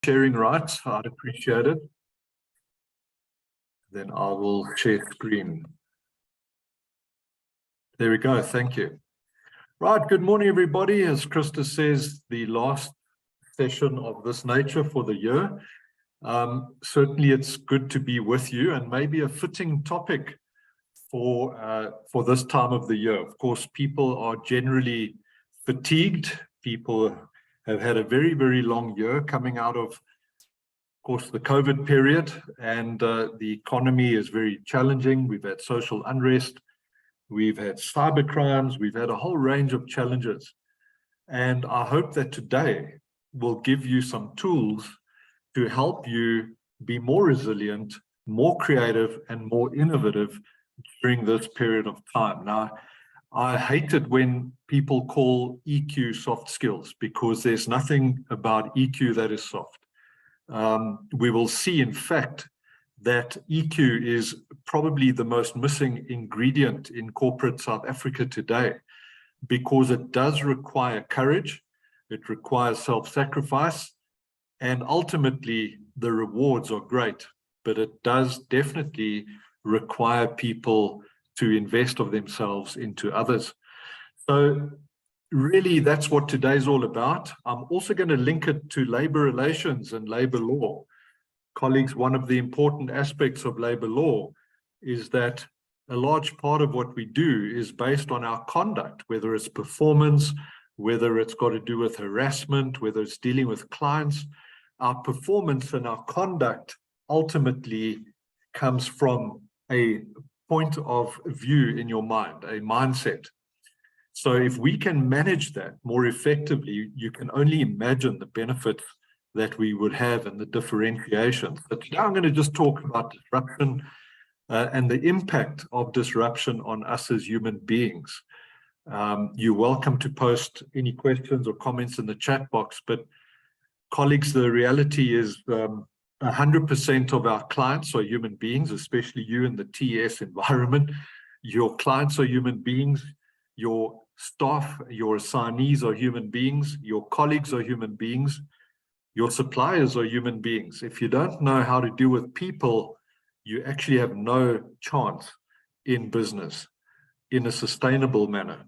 sharing rights, I'd appreciate it. Then I will share screen. There we go, thank you. Right, good morning everybody. As Krista says, the last session of this nature for the year. Certainly it's good to be with you, and maybe a fitting topic for this time of the year. Of course, people are generally fatigued. People have had a very, very long year coming out of course, the COVID period, and the economy is very challenging. We've had social unrest, we've had cyber crimes, we've had a whole range of challenges. And I hope that today will give you some tools to help you be more resilient, more creative, and more innovative during this period of time. Now, I hate it when people call EQ soft skills, because there's nothing about EQ that is soft. We will see, in fact, that EQ is probably the most missing ingredient in corporate South Africa today, because it does require courage, it requires self-sacrifice, and ultimately the rewards are great, but it does definitely require people to invest of themselves into others. So really, that's what today's all about. I'm also going to link it to labor relations and labor law. Colleagues, one of the important aspects of labor law is that a large part of what we do is based on our conduct, whether it's performance, whether it's got to do with harassment, whether it's dealing with clients. Our performance and our conduct ultimately comes from a point of view in your mind, a mindset. So if we can manage that more effectively, you can only imagine the benefits that we would have and the differentiation. But today I'm going to just talk about disruption and the impact of disruption on us as human beings. You're welcome to post any questions or comments in the chat box, but colleagues, the reality is 100% of our clients are human beings, especially you in the TS environment. Your clients are human beings. Your staff, your assignees are human beings. Your colleagues are human beings. Your suppliers are human beings. If you don't know how to deal with people, you actually have no chance in business in a sustainable manner.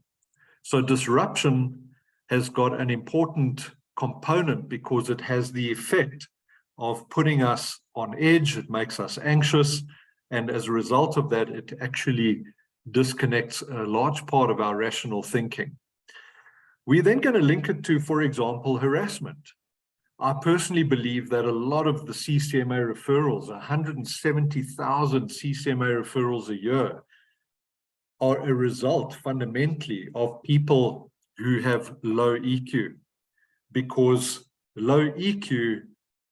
So disruption has got an important component because it has the effect of putting us on edge. It makes us anxious. And as a result of that, it actually disconnects a large part of our rational thinking. We're then going to link it to, for example, harassment. I personally believe that a lot of the CCMA referrals, 170,000 CCMA referrals a year, are a result fundamentally of people who have low EQ, because low EQ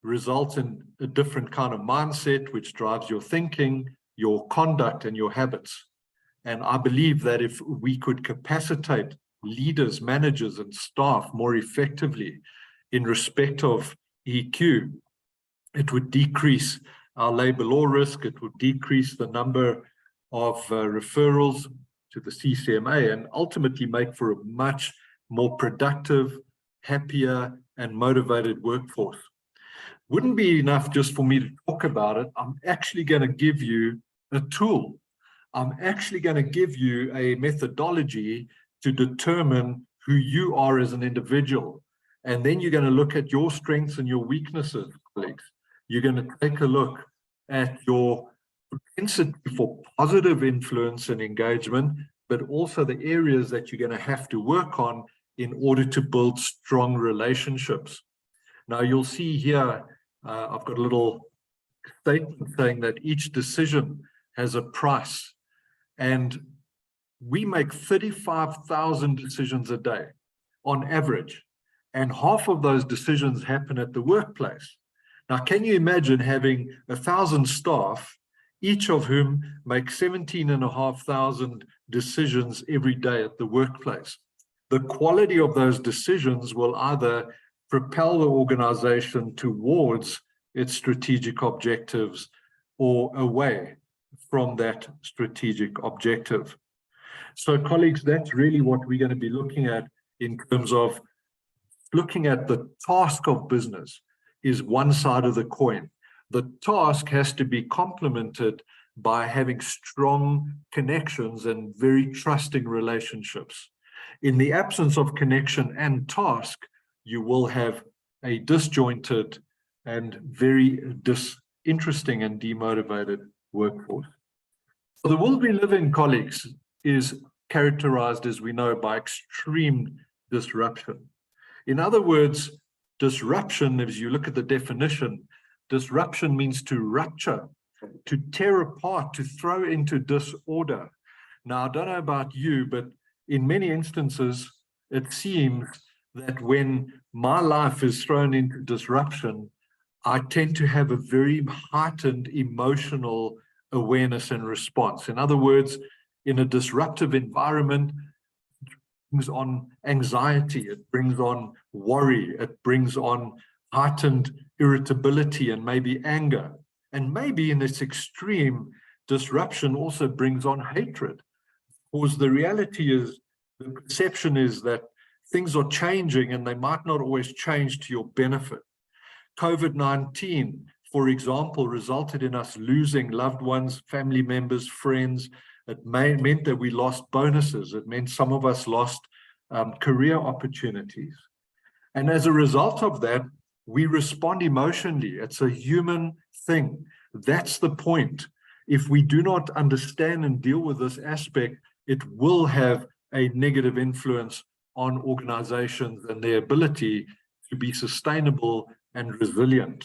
results in a different kind of mindset, which drives your thinking, your conduct, and your habits. And I believe that if we could capacitate leaders, managers, and staff more effectively in respect of EQ, it would decrease our labor law risk, it would decrease the number of referrals to the CCMA, and ultimately make for a much more productive, happier, and motivated workforce. Wouldn't be enough just for me to talk about it. I'm actually going to give you a tool. I'm actually going to give you a methodology to determine who you are as an individual. And then you're going to look at your strengths and your weaknesses, colleagues. You're going to take a look at your propensity for positive influence and engagement, but also the areas that you're going to have to work on in order to build strong relationships. Now, you'll see here, I've got a little statement saying that each decision has a price. And we make 35,000 decisions a day on average. And half of those decisions happen at the workplace. Now, can you imagine having 1,000 staff, each of whom make 17,500 decisions every day at the workplace? The quality of those decisions will either propel the organization towards its strategic objectives or away from that strategic objective. So, colleagues, that's really what we're going to be looking at in terms of looking at the task of business. is one side of the coin. The task has to be complemented by having strong connections and very trusting relationships. In the absence of connection and task, you will have a disjointed and very disinteresting and demotivated workforce. So the world we live in, colleagues, is characterized, as we know, by extreme disruption. In other words, disruption, as you look at the definition, disruption means to rupture, to tear apart, to throw into disorder. Now, I don't know about you, but in many instances, it seems that when my life is thrown into disruption, I tend to have a very heightened emotional awareness and response. In other words, in a disruptive environment, it brings on anxiety, it brings on worry, it brings on heightened irritability and maybe anger. And maybe in its extreme, disruption also brings on hatred. Because the reality is, the perception is that things are changing and they might not always change to your benefit. COVID-19, for example, resulted in us losing loved ones, family members, friends. It meant that we lost bonuses. It meant some of us lost career opportunities. And as a result of that, we respond emotionally. It's a human thing. That's the point. If we do not understand and deal with this aspect, it will have a negative influence on organizations and their ability to be sustainable and resilient.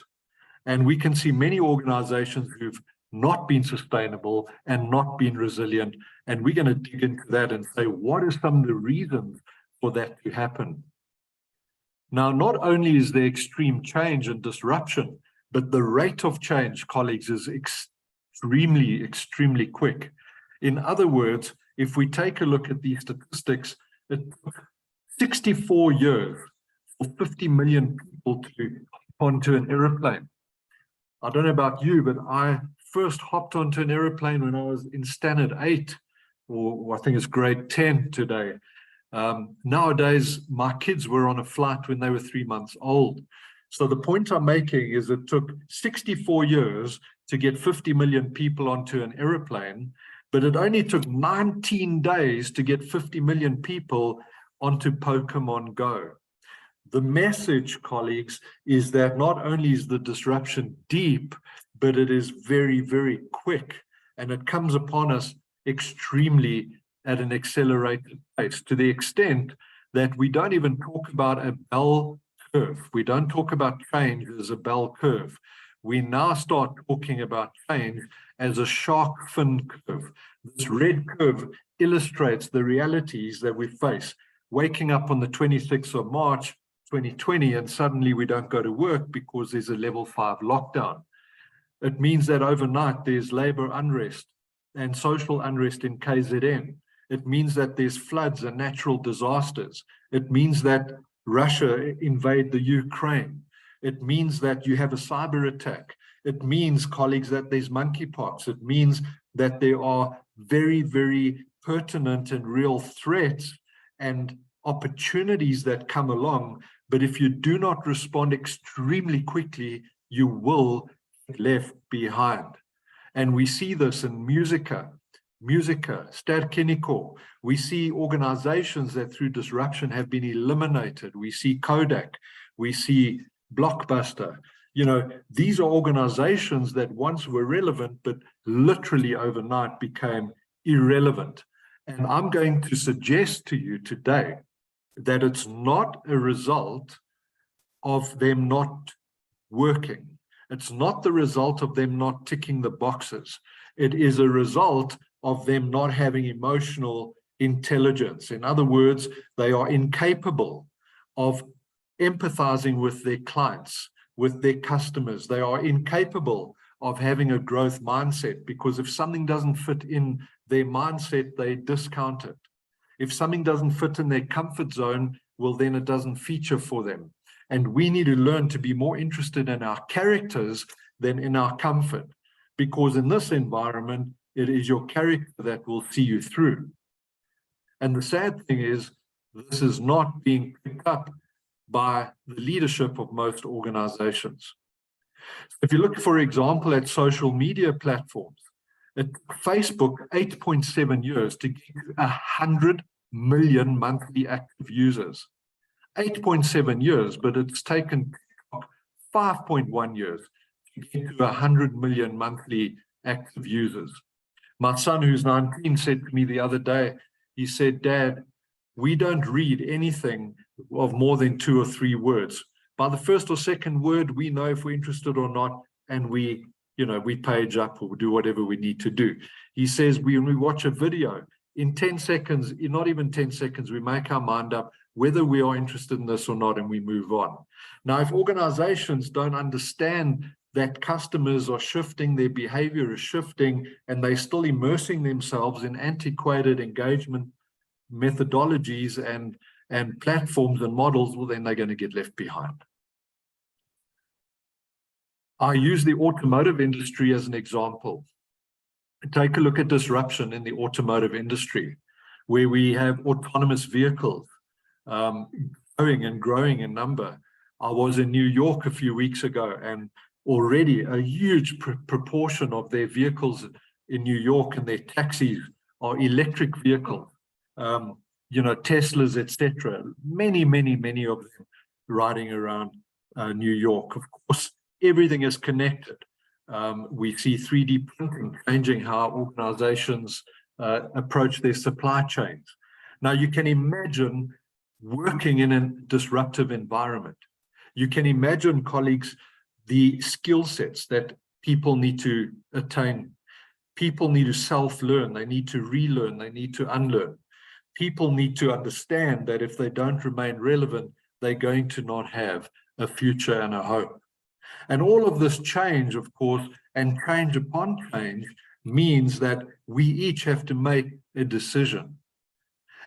And we can see many organizations who've not been sustainable and not been resilient. And we're going to dig into that and say, what are some of the reasons for that to happen? Now, not only is there extreme change and disruption, but the rate of change, colleagues, is extremely, extremely quick. In other words, if we take a look at the statistics, it took 64 years for 50 million people to hop onto an airplane. I don't know about you, but I first hopped onto an airplane when I was in standard 8, or I think it's grade 10 today. Nowadays, my kids were on a flight when they were 3 months old. So the point I'm making is it took 64 years to get 50 million people onto an airplane, but it only took 19 days to get 50 million people onto Pokemon Go. The message, colleagues, is that not only is the disruption deep, but it is very, very quick, and it comes upon us extremely at an accelerated pace, to the extent that we don't even talk about a bell curve. We don't talk about change as a bell curve. We now start talking about change as a shark fin curve. This red curve illustrates the realities that we face. Waking up on the 26th of March, 2020, and suddenly we don't go to work because there's a level 5 lockdown. It means that overnight there's labor unrest and social unrest in KZN. It means that there's floods and natural disasters. It means that Russia invade the Ukraine. It means that you have a cyber attack. It means, colleagues, that there's monkeypox. It means that there are very, very pertinent and real threats and opportunities that come along. But if you do not respond extremely quickly, you will be left behind. And we see this in Musica, Ster-Kinekor. We see organizations that through disruption have been eliminated. We see Kodak, we see Blockbuster. You know, these are organizations that once were relevant, but literally overnight became irrelevant. And I'm going to suggest to you today that it's not a result of them not working. It's not the result of them not ticking the boxes. It is a result of them not having emotional intelligence. In other words, they are incapable of empathizing with their clients, with their customers. They are incapable of having a growth mindset, because if something doesn't fit in their mindset, they discount it. If something doesn't fit in their comfort zone, well, then it doesn't feature for them. And we need to learn to be more interested in our characters than in our comfort, because in this environment, it is your character that will see you through. And the sad thing is, this is not being picked up by the leadership of most organizations. If you look, for example, at social media platforms, at Facebook, 8.7 years to get 100 million monthly active users. 8.7 years, but it's taken 5.1 years to get to 100 million monthly active users. My son, who's 19, said to me the other day, he said, "Dad, we don't read anything of more than 2 or 3 words. By the first or second word, we know if we're interested or not, and we page up or do whatever we need to do." He says, when we watch a video, in 10 seconds, not even 10 seconds, we make our mind up whether we are interested in this or not, and we move on. Now, if organizations don't understand that customers are shifting, their behavior is shifting, and they're still immersing themselves in antiquated engagement methodologies and platforms and models, well, then they're going to get left behind. I use the automotive industry as an example. Take a look at disruption in the automotive industry, where we have autonomous vehicles growing and growing in number. I was in New York a few weeks ago, and already a huge proportion of their vehicles in New York and their taxis are electric vehicles, Teslas, etc. Many of them riding around New York. Of course, everything is connected. We see 3D printing changing how organizations approach their supply chains. Now, you can imagine working in a disruptive environment. You can imagine, colleagues, the skill sets that people need to attain. People need to self-learn, they need to relearn, they need to unlearn. People need to understand that if they don't remain relevant, they're going to not have a future and a hope. And all of this change, of course, and change upon change, means that we each have to make a decision.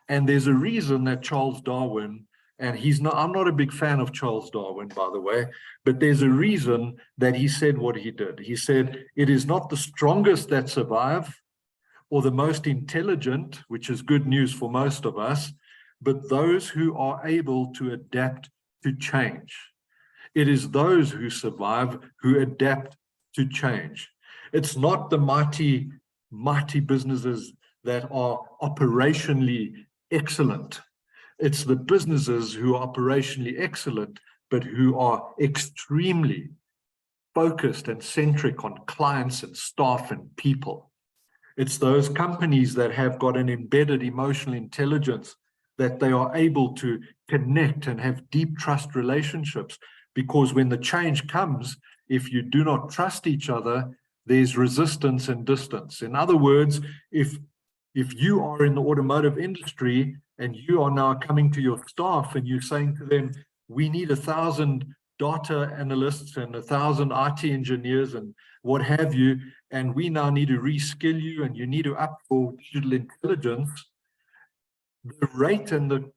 And there's a reason that Charles Darwin, and I'm not a big fan of Charles Darwin, by the way, but there's a reason that he said what he did. He said, "It is not the strongest that survive, or the most intelligent," which is good news for most of us, "but those who are able to adapt to change." It is those who survive who adapt to change. It's not the mighty businesses that are operationally excellent. It's the businesses who are operationally excellent, but who are extremely focused and centric on clients and staff and people. It's those companies that have got an embedded emotional intelligence, that they are able to connect and have deep trust relationships. Because when the change comes, if you do not trust each other, there's resistance and distance. In other words, if you are in the automotive industry and you are now coming to your staff and you're saying to them, "We need 1,000 data analysts and 1,000 IT engineers and what have you, and we now need to reskill you and you need to up for digital intelligence," the rate and the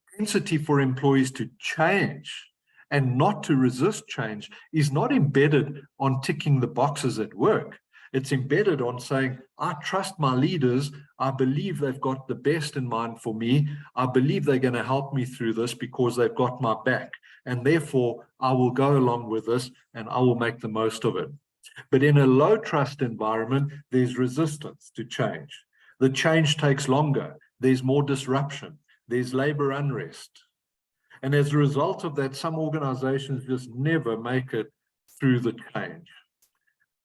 propensity for employees to change and not to resist change is not embedded on ticking the boxes at work. It's embedded on saying, "I trust my leaders. I believe they've got the best in mind for me. I believe they're going to help me through this because they've got my back. And therefore, I will go along with this and I will make the most of it." But in a low trust environment, there's resistance to change. The change takes longer. There's more disruption. There's labor unrest. And as a result of that, some organizations just never make it through the change.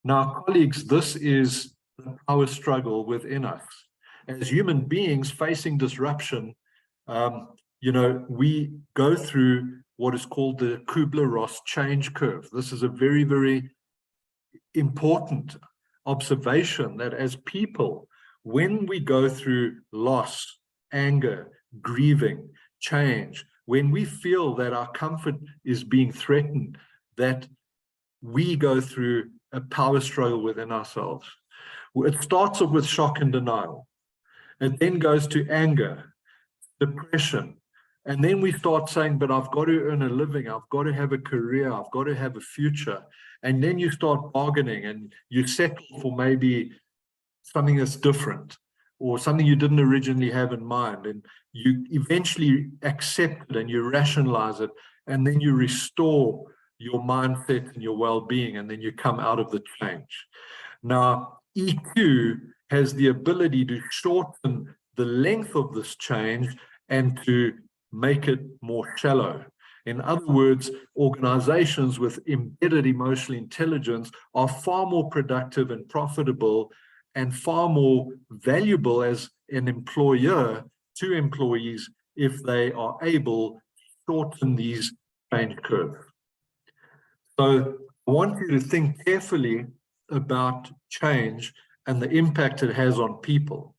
Now, colleagues, this is the power struggle within us. As human beings facing disruption, we go through what is called the Kubler-Ross change curve. This is a very, very important observation, that as people, when we go through loss, anger, grieving, change, when we feel that our comfort is being threatened, that we go through a power struggle within ourselves. It starts off with shock and denial. It then goes to anger, depression. And then we start saying, "But I've got to earn a living. I've got to have a career. I've got to have a future." And then you start bargaining and you settle for maybe something that's different or something you didn't originally have in mind. And you eventually accept it and you rationalize it. and then you restore your mindset and your well-being, and then you come out of the change. Now, EQ has the ability to shorten the length of this change and to make it more shallow. In other words, organizations with embedded emotional intelligence are far more productive and profitable and far more valuable as an employer to employees if they are able to shorten these change curves. So I want you to think carefully about change and the impact it has on people.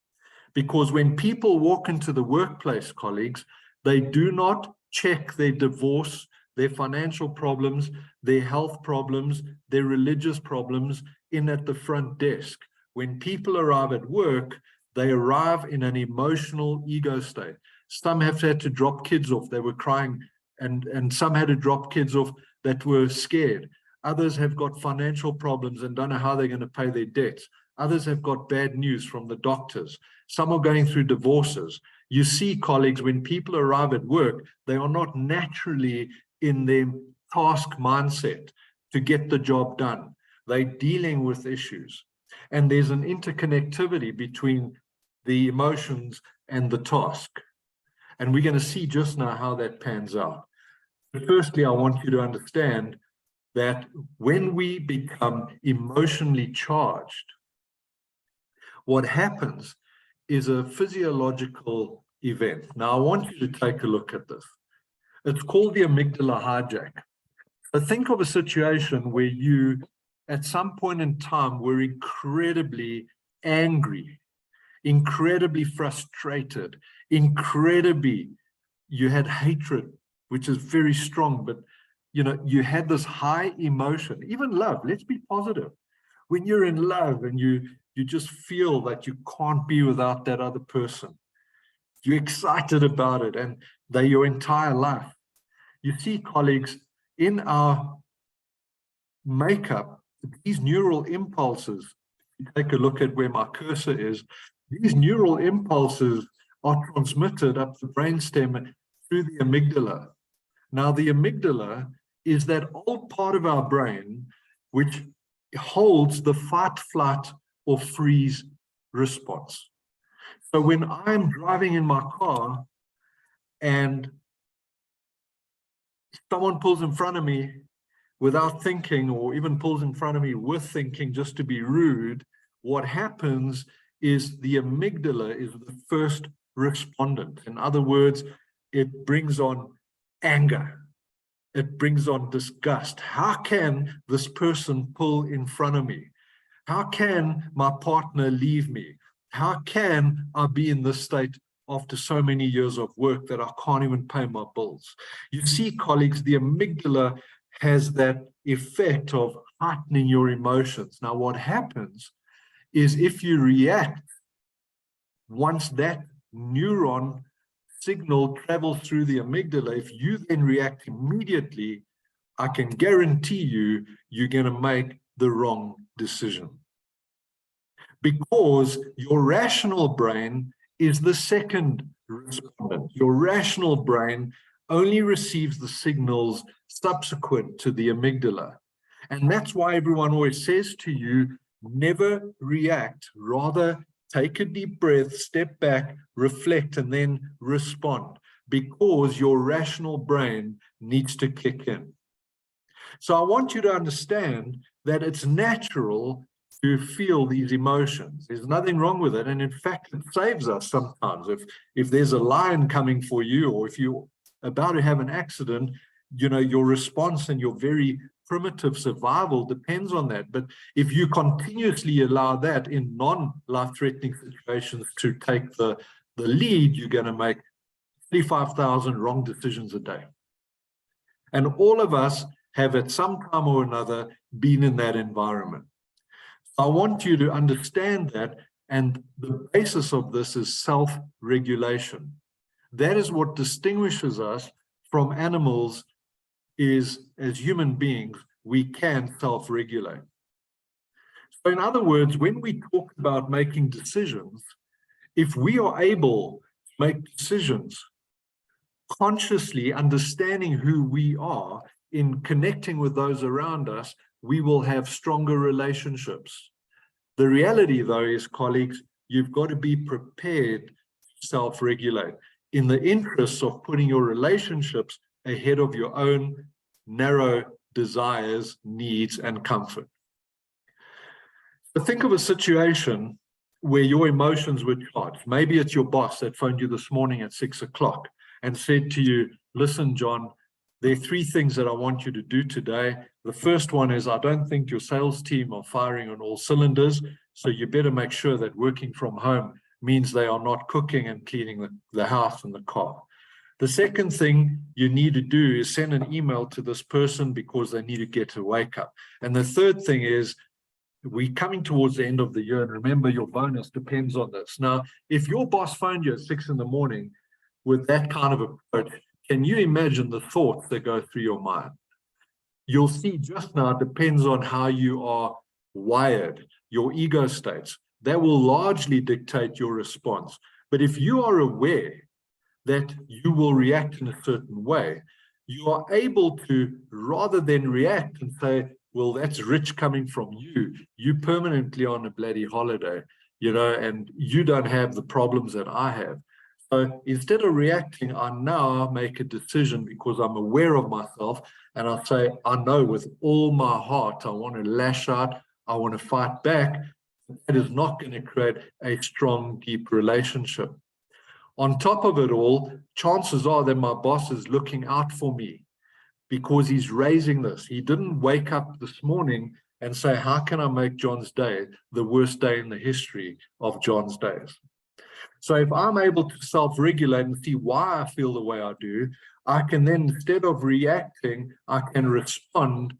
Because when people walk into the workplace, colleagues, they do not check their divorce, their financial problems, their health problems, their religious problems in at the front desk. When people arrive at work, they arrive in an emotional ego state. Some have had to drop kids off, they were crying, and some had to drop kids off that were scared. Others have got financial problems and don't know how they're going to pay their debts. Others have got bad news from the doctors. Some are going through divorces. You see, colleagues, when people arrive at work, they are not naturally in their task mindset to get the job done. They're dealing with issues. And there's an interconnectivity between the emotions and the task. And we're going to see just now how that pans out. But firstly, I want you to understand that when we become emotionally charged, what happens is a physiological event. Now, I want you to take a look at this. It's called the amygdala hijack. So think of a situation where you, at some point in time, were incredibly angry, incredibly frustrated, you had hatred, which is very strong, but you had this high emotion, even love. Let's be positive. When you're in love and you just feel that you can't be without that other person, you're excited about it, and they're your entire life. You see, colleagues, in our makeup, these neural impulses, if you take a look at where my cursor is, these neural impulses are transmitted up the brainstem through the amygdala. Now, the amygdala is that old part of our brain which holds the fight, flight, or freeze response. So when I'm driving in my car and someone pulls in front of me without thinking, or even pulls in front of me with thinking just to be rude, what happens is the amygdala is the first respondent. In other words, it brings on anger. It brings on disgust. How can this person pull in front of me? How can my partner leave me? How can I be in this state after so many years of work that I can't even pay my bills? You see, colleagues, the amygdala has that effect of heightening your emotions. Now, what happens is if you react, once that neuron signal travels through the amygdala, if you then react immediately, I can guarantee you, you're going to make the wrong decision. Because your rational brain is the second respondent. Your rational brain only receives the signals subsequent to the amygdala. And that's why everyone always says to you, never react, rather take a deep breath, step back, reflect, and then respond, because your rational brain needs to kick in. So I want you to understand that it's natural to feel these emotions. There's nothing wrong with it. And in fact, it saves us sometimes. If there's a lion coming for you, or if you're about to have an accident, your response and your very primitive survival depends on that. But if you continuously allow that in non-life-threatening situations to take the lead, you're going to make 35,000 wrong decisions a day. And all of us have at some time or another been in that environment. I want you to understand that, and the basis of this is self-regulation. That is what distinguishes us from animals, is as human beings, we can self-regulate. So in other words, when we talk about making decisions, if we are able to make decisions consciously understanding who we are in connecting with those around us, we will have stronger relationships. The reality, though, is, colleagues, you've got to be prepared to self-regulate in the interests of putting your relationships ahead of your own narrow desires, needs, and comfort. So think of a situation where your emotions were charged. Maybe it's your boss that phoned you this morning at 6 o'clock and said to you, listen, John, there are 3 things that I want you to do today. The first one is, I don't think your sales team are firing on all cylinders, so you better make sure that working from home means they are not cooking and cleaning the house and the car. The second thing you need to do is send an email to this person because they need to get a wake up. And the third thing is, we're coming towards the end of the year, and remember, your bonus depends on this. Now, if your boss phoned you at 6 in the morning with that kind of approach, can you imagine the thoughts that go through your mind? You'll see just now, it depends on how you are wired, your ego states. That will largely dictate your response. But if you are aware that you will react in a certain way, you are able to, rather than react and say, well, that's rich coming from you permanently on a bloody holiday, and you don't have the problems that I have. So instead of reacting, I now make a decision because I'm aware of myself, and I say, I know with all my heart, I want to lash out, I want to fight back. That is not going to create a strong, deep relationship. On top of it all, chances are that my boss is looking out for me because he's raising this. He didn't wake up this morning and say, how can I make John's day the worst day in the history of John's days? So if I'm able to self-regulate and see why I feel the way I do, I can then, instead of reacting, I can respond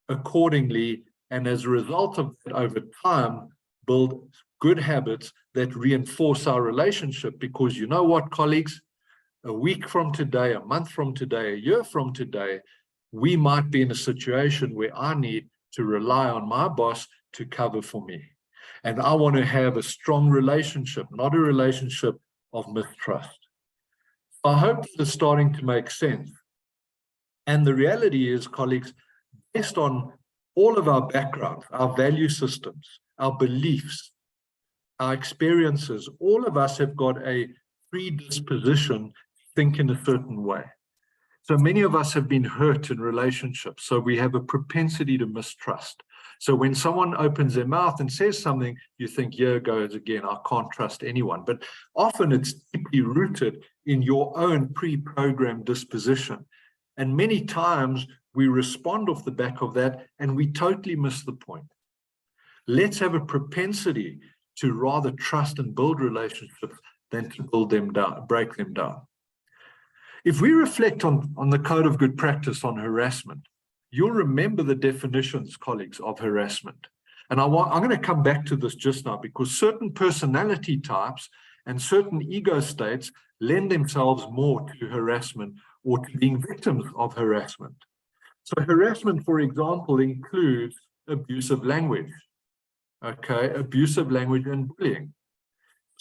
accordingly. And as a result of that, over time, build good habits that reinforce our relationship. Because you know what, colleagues? A week from today, a month from today, a year from today, we might be in a situation where I need to rely on my boss to cover for me. And I want to have a strong relationship, not a relationship of mistrust. I hope this is starting to make sense. And the reality is, colleagues, based on all of our background, our value systems, our beliefs, our experiences, all of us have got a predisposition to think in a certain way. So many of us have been hurt in relationships, so we have a propensity to mistrust. So when someone opens their mouth and says something, you think, here goes again, I can't trust anyone. But often it's deeply rooted in your own pre-programmed disposition. And many times we respond off the back of that and we totally miss the point. Let's have a propensity to rather trust and build relationships than to build them down, break them down. If we reflect on the code of good practice on harassment, you'll remember the definitions, colleagues, of harassment. And I'm going to come back to this just now because certain personality types and certain ego states lend themselves more to harassment or to being victims of harassment. So harassment, for example, includes abusive language, abusive language and bullying.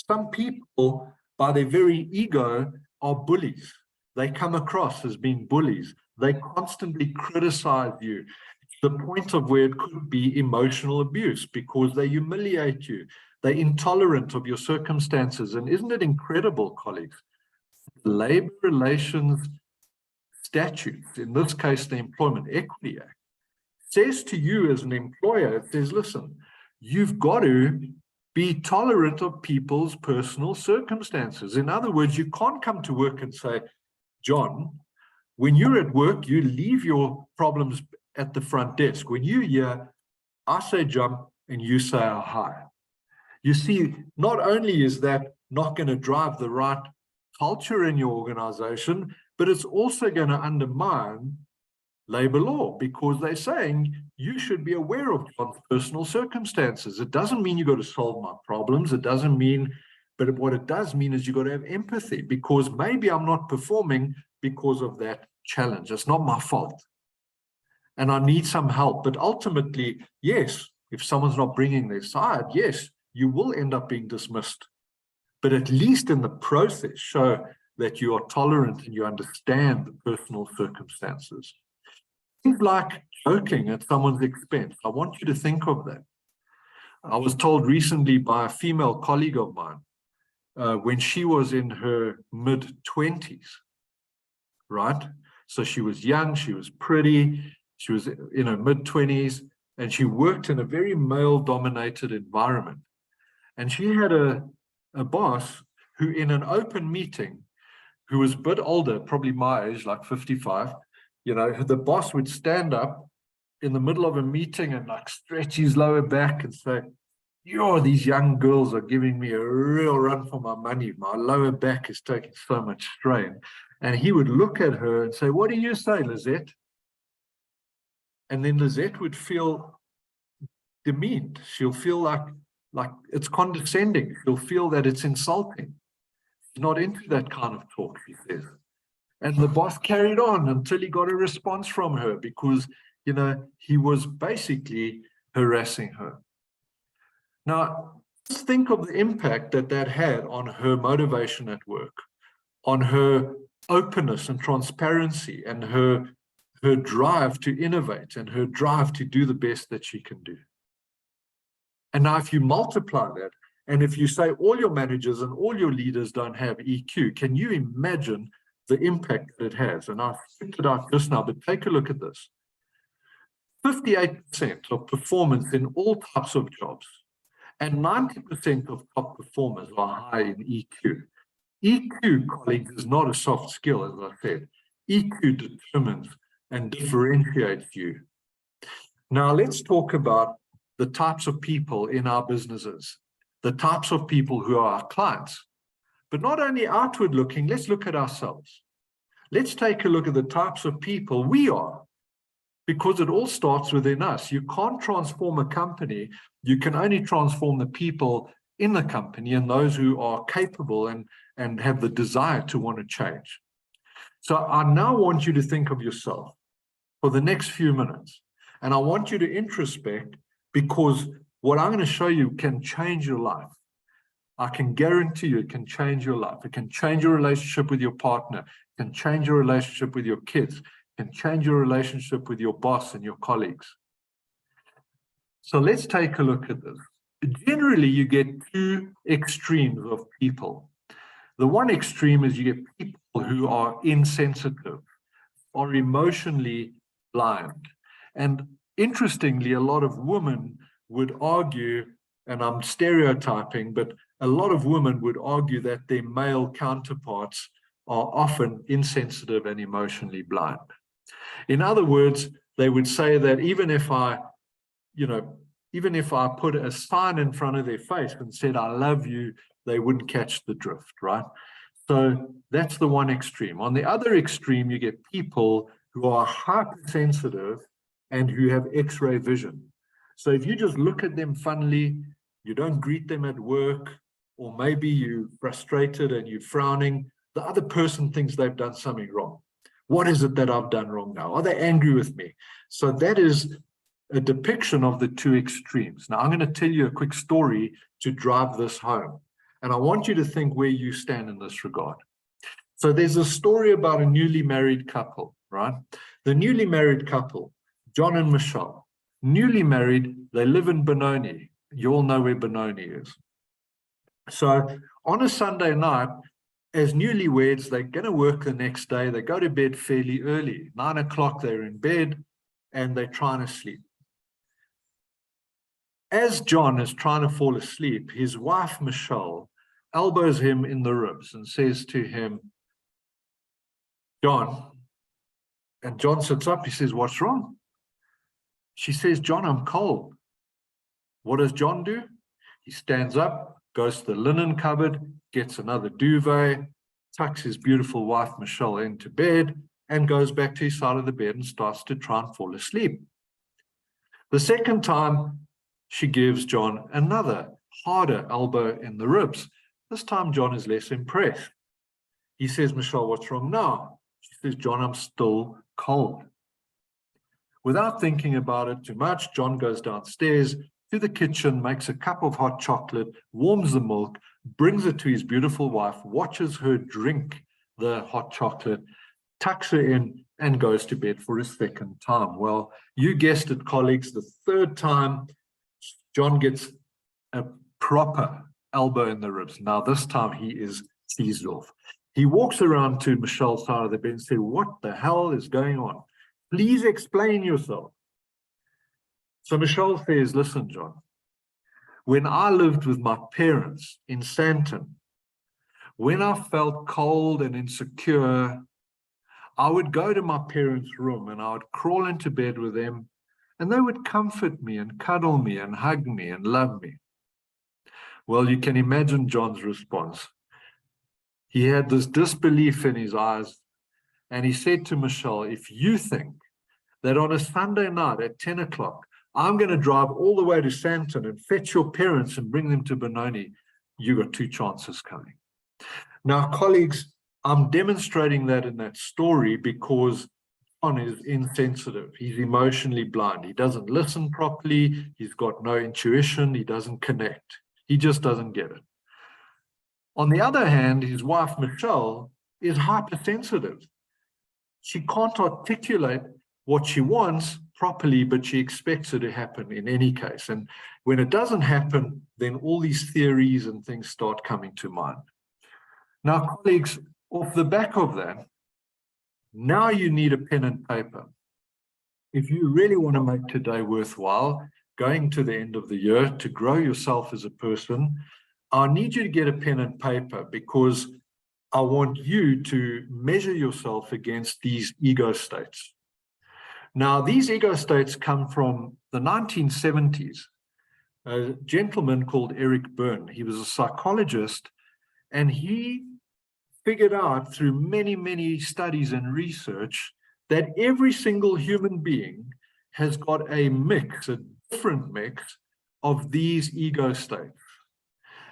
Some people, by their very ego, are bullies. They come across as being bullies. They constantly criticize you to the point of where it could be emotional abuse because they humiliate you. They're intolerant of your circumstances. And isn't it incredible, colleagues? The Labor Relations Statutes, in this case, the Employment Equity Act, says to you as an employer, it says, listen, you've got to be tolerant of people's personal circumstances. In other words, you can't come to work and say, John, when you're at work, you leave your problems at the front desk. When you're here, I say jump and you say hi. You see, not only is that not going to drive the right culture in your organization, but it's also going to undermine labor law because they're saying you should be aware of John's personal circumstances. It doesn't mean you've got to solve my problems. It doesn't mean, but what it does mean is you've got to have empathy because maybe I'm not performing because of that challenge. It's not my fault. And I need some help. But ultimately, yes, if someone's not bringing their side, yes, you will end up being dismissed. But at least in the process, show that you are tolerant and you understand the personal circumstances. Things like joking at someone's expense. I want you to think of that. I was told recently by a female colleague of mine, when she was in her mid-20s, right? So she was young, she was pretty, she was in her mid-20s, and she worked in a very male-dominated environment. And she had a boss who, in an open meeting, who was a bit older, probably my age, like 55, the boss would stand up in the middle of a meeting and like stretch his lower back and say, these young girls are giving me a real run for my money. My lower back is taking so much strain. And he would look at her and say, what do you say, Lizette? And then Lizette would feel demeaned. She'll feel like it's condescending. She'll feel that it's insulting. She's not into that kind of talk, she says. And the boss carried on until he got a response from her because, he was basically harassing her. Now, just think of the impact that had on her motivation at work, on her openness and transparency, and her drive to innovate and her drive to do the best that she can do. And now if you multiply that, and if you say all your managers and all your leaders don't have EQ, can you imagine the impact that it has? And I've picked it out just now, but take a look at this. 58% of performance in all types of jobs, and 90% of top performers are high in EQ. EQ, colleagues, is not a soft skill, as I said. EQ determines and differentiates you. Now, let's talk about the types of people in our businesses, the types of people who are our clients. But not only outward looking, let's look at ourselves. Let's take a look at the types of people we are, because it all starts within us. You can't transform a company. You can only transform the people in the company and those who are capable and have the desire to want to change. So I now want you to think of yourself for the next few minutes. And I want you to introspect, because what I'm going to show you can change your life. I can guarantee you it can change your life. It can change your relationship with your partner. It can change your relationship with your kids. It can change your relationship with your boss and your colleagues. So let's take a look at this. Generally, you get two extremes of people. The one extreme is you get people who are insensitive or emotionally blind. And interestingly, a lot of women would argue, and I'm stereotyping, but a lot of women would argue that their male counterparts are often insensitive and emotionally blind. In other words, they would say that even if I put a sign in front of their face and said, I love you, they wouldn't catch the drift, right? So that's the one extreme. On the other extreme, you get people who are hypersensitive and who have X-ray vision. So if you just look at them funnily, you don't greet them at work, or maybe you're frustrated and you're frowning, the other person thinks they've done something wrong. What is it that I've done wrong now? Are they angry with me? So that is a depiction of the two extremes. Now, I'm going to tell you a quick story to drive this home. And I want you to think where you stand in this regard. So there's a story about a newly married couple, right? The newly married couple, John and Michelle, newly married, they live in Benoni. You all know where Benoni is. So on a Sunday night, as newlyweds, they're going to work the next day. They go to bed fairly early. 9 o'clock, they're in bed and they're trying to sleep. As John is trying to fall asleep, his wife, Michelle, elbows him in the ribs and says to him, John, and John sits up. He says, what's wrong? She says, John, I'm cold. What does John do? He stands up, goes to the linen cupboard, gets another duvet, tucks his beautiful wife, Michelle, into bed, and goes back to his side of the bed and starts to try and fall asleep. The second time, she gives John another harder elbow in the ribs. This time, John is less impressed. He says, Michelle, what's wrong now? She says, John, I'm still cold. Without thinking about it too much, John goes downstairs to the kitchen, makes a cup of hot chocolate, warms the milk, brings it to his beautiful wife, watches her drink the hot chocolate, tucks her in, and goes to bed for a second time. Well, you guessed it, colleagues, the third time, John gets a proper elbow in the ribs. Now, this time he is seized off. He walks around to Michelle's side of the bed and says, "What the hell is going on? Please explain yourself." So Michelle says, "Listen, John, when I lived with my parents in Sandton, when I felt cold and insecure, I would go to my parents' room and I would crawl into bed with them, and they would comfort me and cuddle me and hug me and love me." Well, you can imagine John's response. He had this disbelief in his eyes, and he said to Michelle, "If you think that on a Sunday night at 10 o'clock, I'm going to drive all the way to Sandton and fetch your parents and bring them to Benoni, you got two chances coming." Now, colleagues, I'm demonstrating that in that story because John is insensitive. He's emotionally blind. He doesn't listen properly. He's got no intuition. He doesn't connect. He just doesn't get it. On the other hand, his wife, Michelle, is hypersensitive. She can't articulate what she wants properly, but she expects it to happen in any case. And when it doesn't happen, then all these theories and things start coming to mind. Now, colleagues, off the back of that, now you need a pen and paper. If you really want to make today worthwhile, going to the end of the year to grow yourself as a person, I need you to get a pen and paper because I want you to measure yourself against these ego states. Now, these ego states come from the 1970s. A gentleman called Eric Byrne, he was a psychologist, and he figured out through many, many studies and research that every single human being has got a mix, a different mix of these ego states.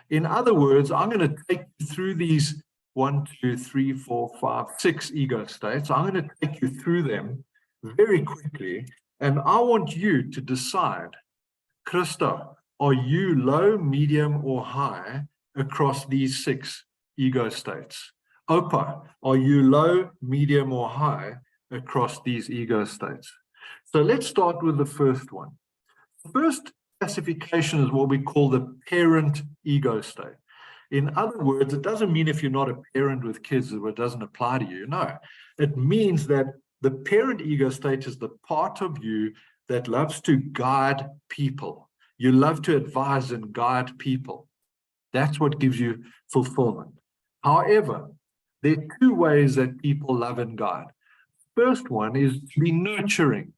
In other words, I'm going to take you through these 1, 2, 3, 4, 5, 6 ego states. I'm going to take you through them very quickly, and I want you to decide, Krista, are you low, medium, or high across these 6 ego states? Opa, are you low, medium, or high across these ego states? So let's start with the first one. The first classification is what we call the parent ego state. In other words, it doesn't mean if you're not a parent with kids that it doesn't apply to you. No, it means that the parent ego state is the part of you that loves to guide people. You love to advise and guide people. That's what gives you fulfillment. However, there are 2 ways that people love and guide. First one is to be nurturing,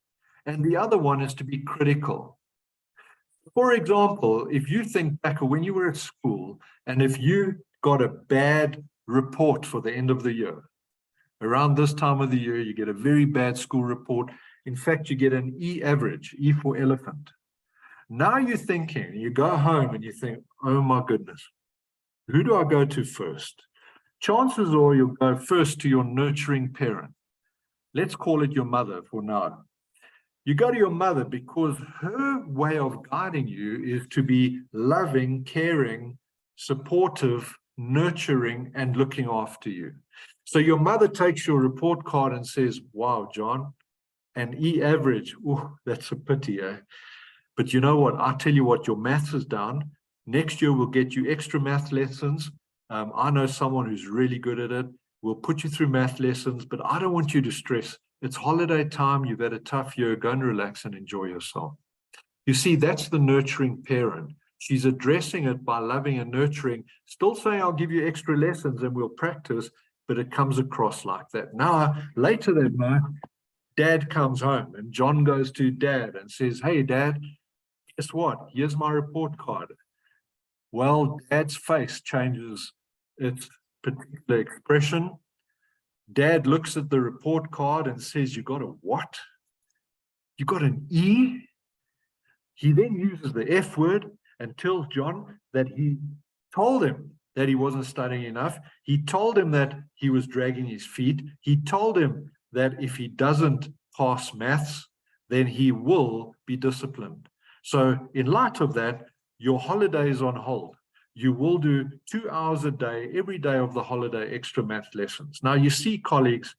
and the other one is to be critical. For example, if you think back when you were at school, and if you got a bad report for the end of the year, around this time of the year, you get a very bad school report. In fact, you get an E average, E for elephant. Now you're thinking, you go home and you think, oh my goodness, who do I go to first? Chances are you'll go first to your nurturing parent. Let's call it your mother for now. You go to your mother because her way of guiding you is to be loving, caring, supportive, nurturing, and looking after you. So your mother takes your report card and says, wow, John, an E average. Oh, that's a pity, eh? But you know what? I tell you what, your maths is down. Next year, we'll get you extra math lessons. I know someone who's really good at it. We'll put you through math lessons, but I don't want you to stress. It's holiday time. You've had a tough year. Go and relax and enjoy yourself. You see, that's the nurturing parent. She's addressing it by loving and nurturing, still saying, I'll give you extra lessons and we'll practice, but it comes across like that. Now, later that night, Dad comes home and John goes to Dad and says, hey, Dad, guess what? Here's my report card. Well, Dad's face changes its particular expression. Dad looks at the report card and says, you got a what? You got an E? He then uses the F word and tells John that he told him that he wasn't studying enough. He told him that he was dragging his feet. He told him that if he doesn't pass maths, then he will be disciplined. So in light of that, your holiday is on hold. you will do 2 hours a day, every day of the holiday, extra math lessons. Now, you see, colleagues,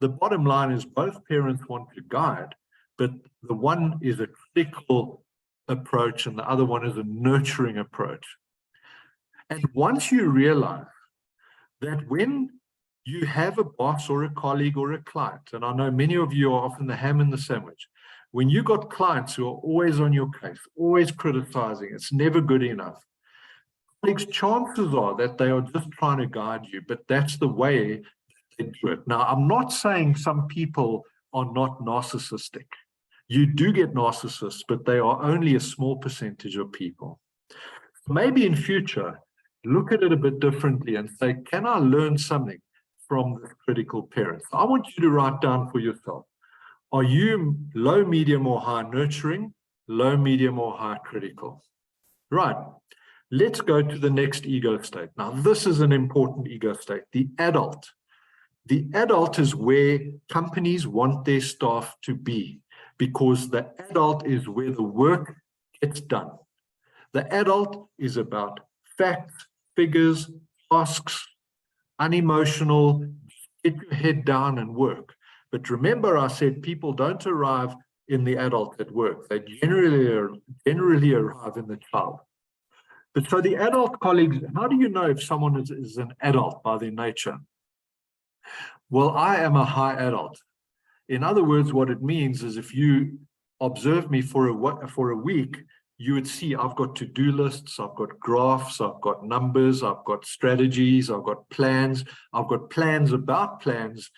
the bottom line is both parents want to guide, but the one is a critical approach and the other one is a nurturing approach. And once you realize that when you have a boss or a colleague or a client, and I know many of you are often the ham in the sandwich, when you got clients who are always on your case, always criticizing, it's never good enough, colleagues, chances are that they are just trying to guide you, but that's the way they do it. Now, I'm not saying some people are not narcissistic. You do get narcissists, but they are only a small percentage of people. Maybe in future, look at it a bit differently and say, can I learn something from this critical parent? I want you to write down for yourself. Are you low, medium, or high nurturing, low, medium, or high critical? Right. Let's go to the next ego state. Now, this is an important ego state, the adult. The adult is where companies want their staff to be, because the adult is where the work gets done. The adult is about facts, figures, tasks, unemotional, get your head down and work. But remember, I said people don't arrive in the adult at work. They generally arrive in the child. But so the adult colleagues, how do you know if someone is an adult by their nature? Well, I am a high adult. In other words, what it means is if you observe me for a week, you would see I've got to-do lists, I've got graphs, I've got numbers, I've got strategies, I've got plans, I've got plans about plans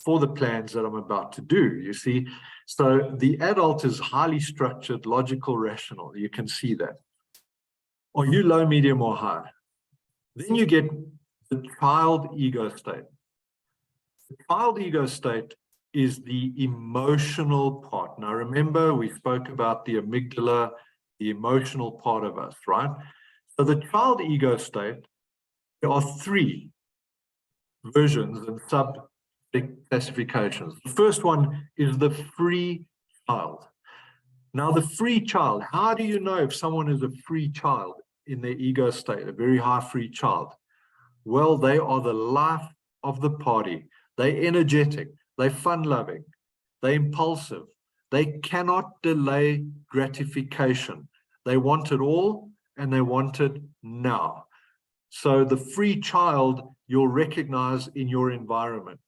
for the plans that I'm about to do, you see. So the adult is highly structured, logical, rational. You can see that. Are you low, medium, or high? Then you get the child ego state. The child ego state is the emotional part. Now, remember, we spoke about the amygdala, the emotional part of us, right? So the child ego state, there are 3 versions and sub-classifications. The first one is the free child. Now, the free child, how do you know if someone is a free child in their ego state, a very high free child? Well, they are the life of the party. They're energetic, they're fun-loving, they're impulsive, they cannot delay gratification. They want it all and they want it now. So the free child you'll recognize in your environment.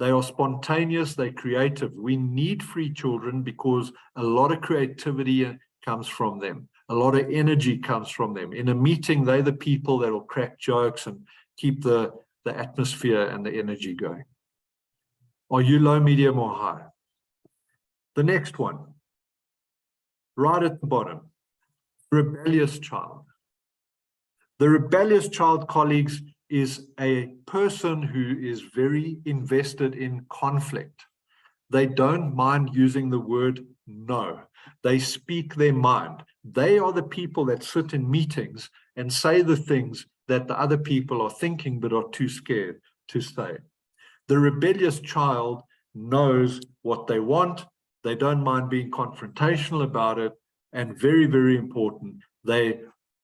They are spontaneous, they're creative. We need free children because a lot of creativity comes from them. A lot of energy comes from them. In a meeting, they're the people that will crack jokes and keep the atmosphere and the energy going. Are you low, medium, or high? The next one, right at the bottom, rebellious child. The rebellious child, colleagues, is a person who is very invested in conflict. They don't mind using the word no. They speak their mind. They are the people that sit in meetings and say the things that the other people are thinking but are too scared to say. The rebellious child knows what they want. They don't mind being confrontational about it. And very, very important, they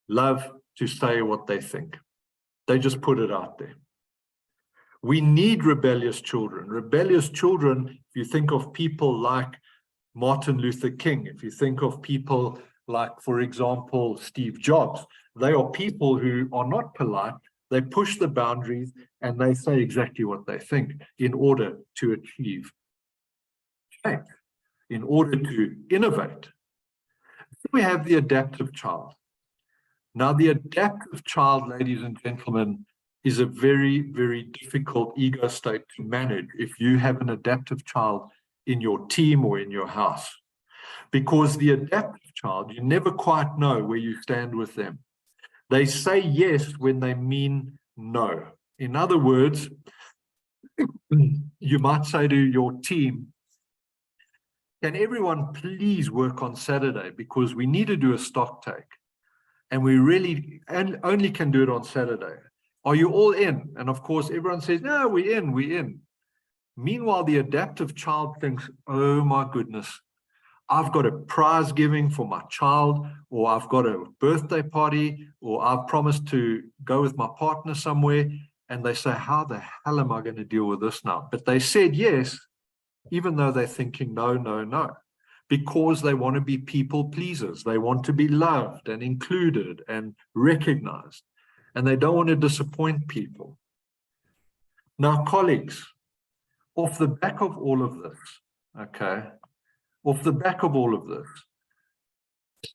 love to say what they think. They just put it out there. We need rebellious children. Rebellious children, if you think of people like Martin Luther King, if you think of people like, for example, Steve Jobs, they are people who are not polite. They push the boundaries and they say exactly what they think in order to achieve change, in order to innovate. Then we have the adaptive child. Now, the adaptive child, ladies and gentlemen, is a very, very difficult ego state to manage if you have an adaptive child in your team or in your house. Because the adaptive child, you never quite know where you stand with them. They say yes when they mean no. In other words, you might say to your team, can everyone please work on Saturday because we need to do a stock take and we really only can do it on Saturday. Are you all in? And of course, everyone says, no, we're in. Meanwhile, the adaptive child thinks, oh my goodness, I've got a prize giving for my child, or I've got a birthday party, or I've promised to go with my partner somewhere. And they say, how the hell am I going to deal with this now? But they said yes, even though they're thinking no, no, no, because they want to be people pleasers. They want to be loved and included and recognized, and they don't want to disappoint people. Now, colleagues, off the back of all of this, okay, off the back of all of this,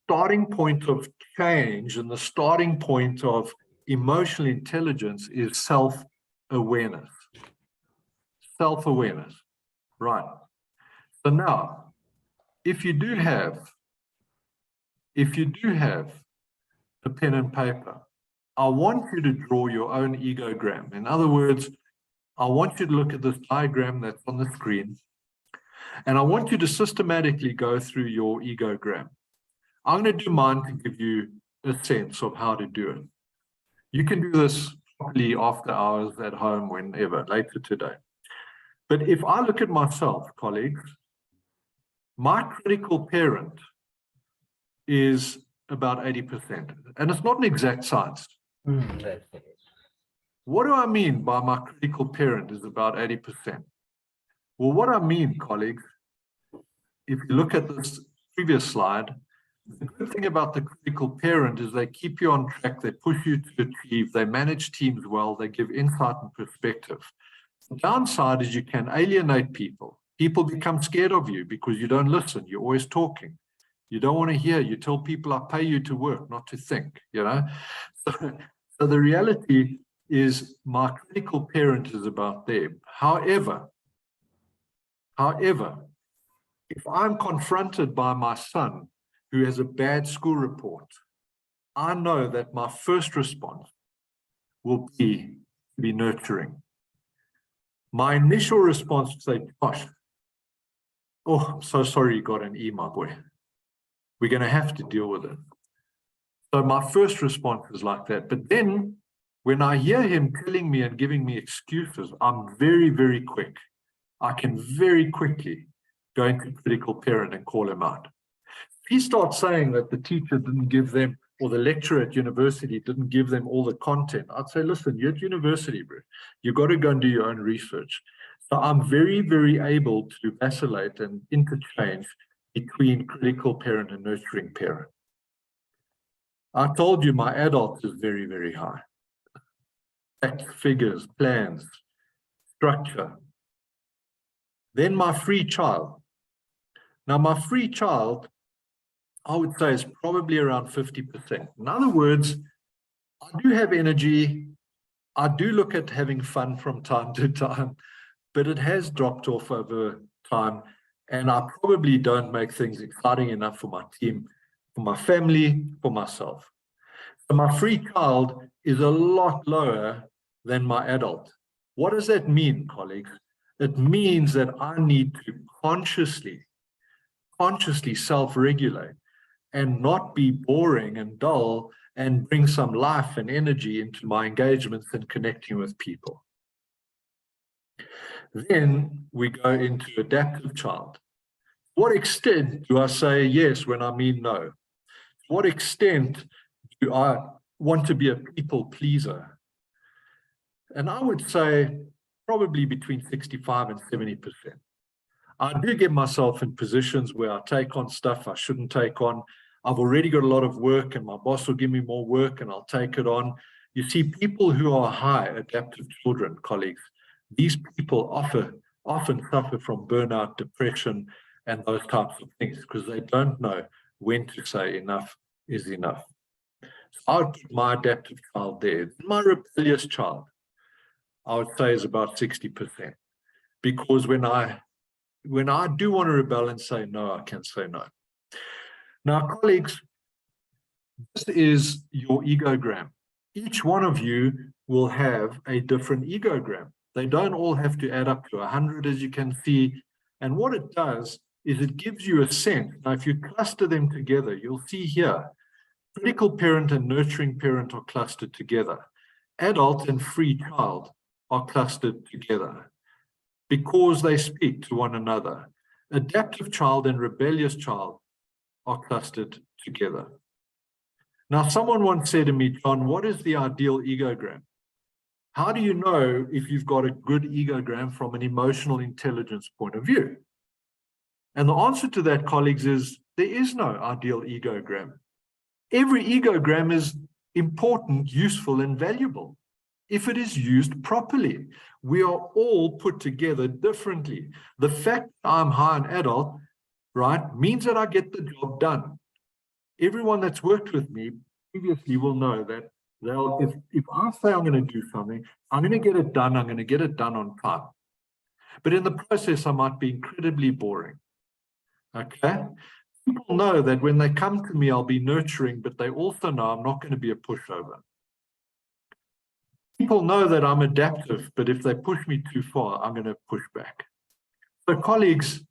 starting point of change and the starting point of emotional intelligence is self-awareness. Self-awareness, right? So now, if you do have a pen and paper, I want you to draw your own egogram. In other words, I want you to look at this diagram that's on the screen, and I want you to systematically go through your egogram. I'm going to do mine to give you a sense of how to do it. You can do this probably after hours at home, whenever, later today. But if I look at myself, colleagues, my critical parent is about 80%. And it's not an exact science. What do I mean by my critical parent is about 80%? Well, what I mean, colleagues, if you look at this previous slide, the good thing about the critical parent is they keep you on track, they push you to achieve, they manage teams well, they give insight and perspective. The downside is you can alienate people. People become scared of you because you don't listen, you're always talking. You don't want to hear, you tell people I pay you to work, not to think, you know? So the reality is my critical parent is about them. However, if I'm confronted by my son who has a bad school report, I know that my first response will be to be nurturing. My initial response to say, Josh, oh, I'm so sorry you got an E, my boy. We're going to have to deal with it. So my first response is like that. But then when I hear him telling me and giving me excuses, I'm very, very quick. I can very quickly go into critical parent and call him out. If he starts saying that the teacher didn't give them, or the lecturer at university didn't give them all the content, I'd say, listen, you're at university, bro. You've got to go and do your own research. So I'm very, very able to vacillate and interchange between critical parent and nurturing parent. I told you my adult is very, very high. Facts, figures, plans, structure. Then my free child. Now my free child, I would say, is probably around 50%. In other words, I do have energy. I do look at having fun from time to time, but it has dropped off over time. And I probably don't make things exciting enough for my team, for my family, for myself. So my free child is a lot lower than my adult. What does that mean, colleagues? It means that I need to consciously self-regulate and not be boring and dull and bring some life and energy into my engagements and connecting with people. Then we go into adaptive child. To what extent do I say yes when I mean no? To what extent do I want to be a people pleaser? And I would say probably between 65 and 70%. I do get myself in positions where I take on stuff I shouldn't take on. I've already got a lot of work and my boss will give me more work and I'll take it on. You see, people who are high adaptive children, colleagues, these people often suffer from burnout, depression, and those types of things because they don't know when to say enough is enough. So I would put my adaptive child there. My rebellious child, I would say, is about 60%. Because when I do want to rebel and say no, I can say no. Now, colleagues, this is your egogram. Each one of you will have a different egogram. They don't all have to add up to 100, as you can see. And what it does is it gives you a sense. Now, if you cluster them together, you'll see here, critical parent and nurturing parent are clustered together. Adult and free child are clustered together because they speak to one another. Adaptive child and rebellious child are clustered together. Now, someone once said to me, John, what is the ideal egogram? How do you know if you've got a good egogram from an emotional intelligence point of view? And the answer to that, colleagues, is there is no ideal egogram. Every egogram is important, useful, and valuable if it is used properly. We are all put together differently. The fact that I'm high and adult, right, means that I get the job done. Everyone that's worked with me previously will know that if I say I'm going to do something, I'm going to get it done. I'm going to get it done on time. But in the process, I might be incredibly boring. Okay? People know that when they come to me, I'll be nurturing, but they also know I'm not going to be a pushover. People know that I'm adaptive, but if they push me too far, I'm going to push back. So colleagues,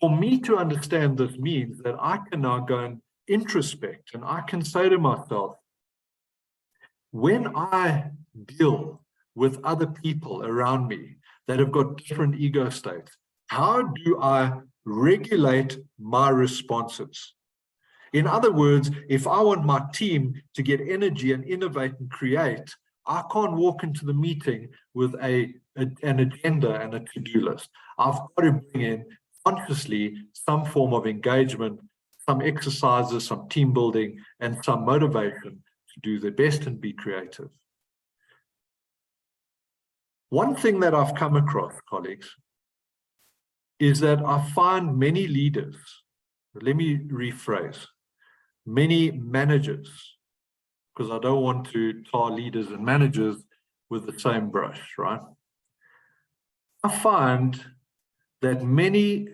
for me to understand this means that I can now go and introspect, and I can say to myself, when I deal with other people around me that have got different ego states, how do I regulate my responses? In other words, if I want my team to get energy and innovate and create, I can't walk into the meeting with an agenda and a to-do list. I've got to bring in consciously some form of engagement, some exercises, some team building, and some motivation to do their best and be creative. One thing that I've come across, colleagues, is that I find many leaders, let me rephrase, many managers, because I don't want to tar leaders and managers with the same brush, right? I find that many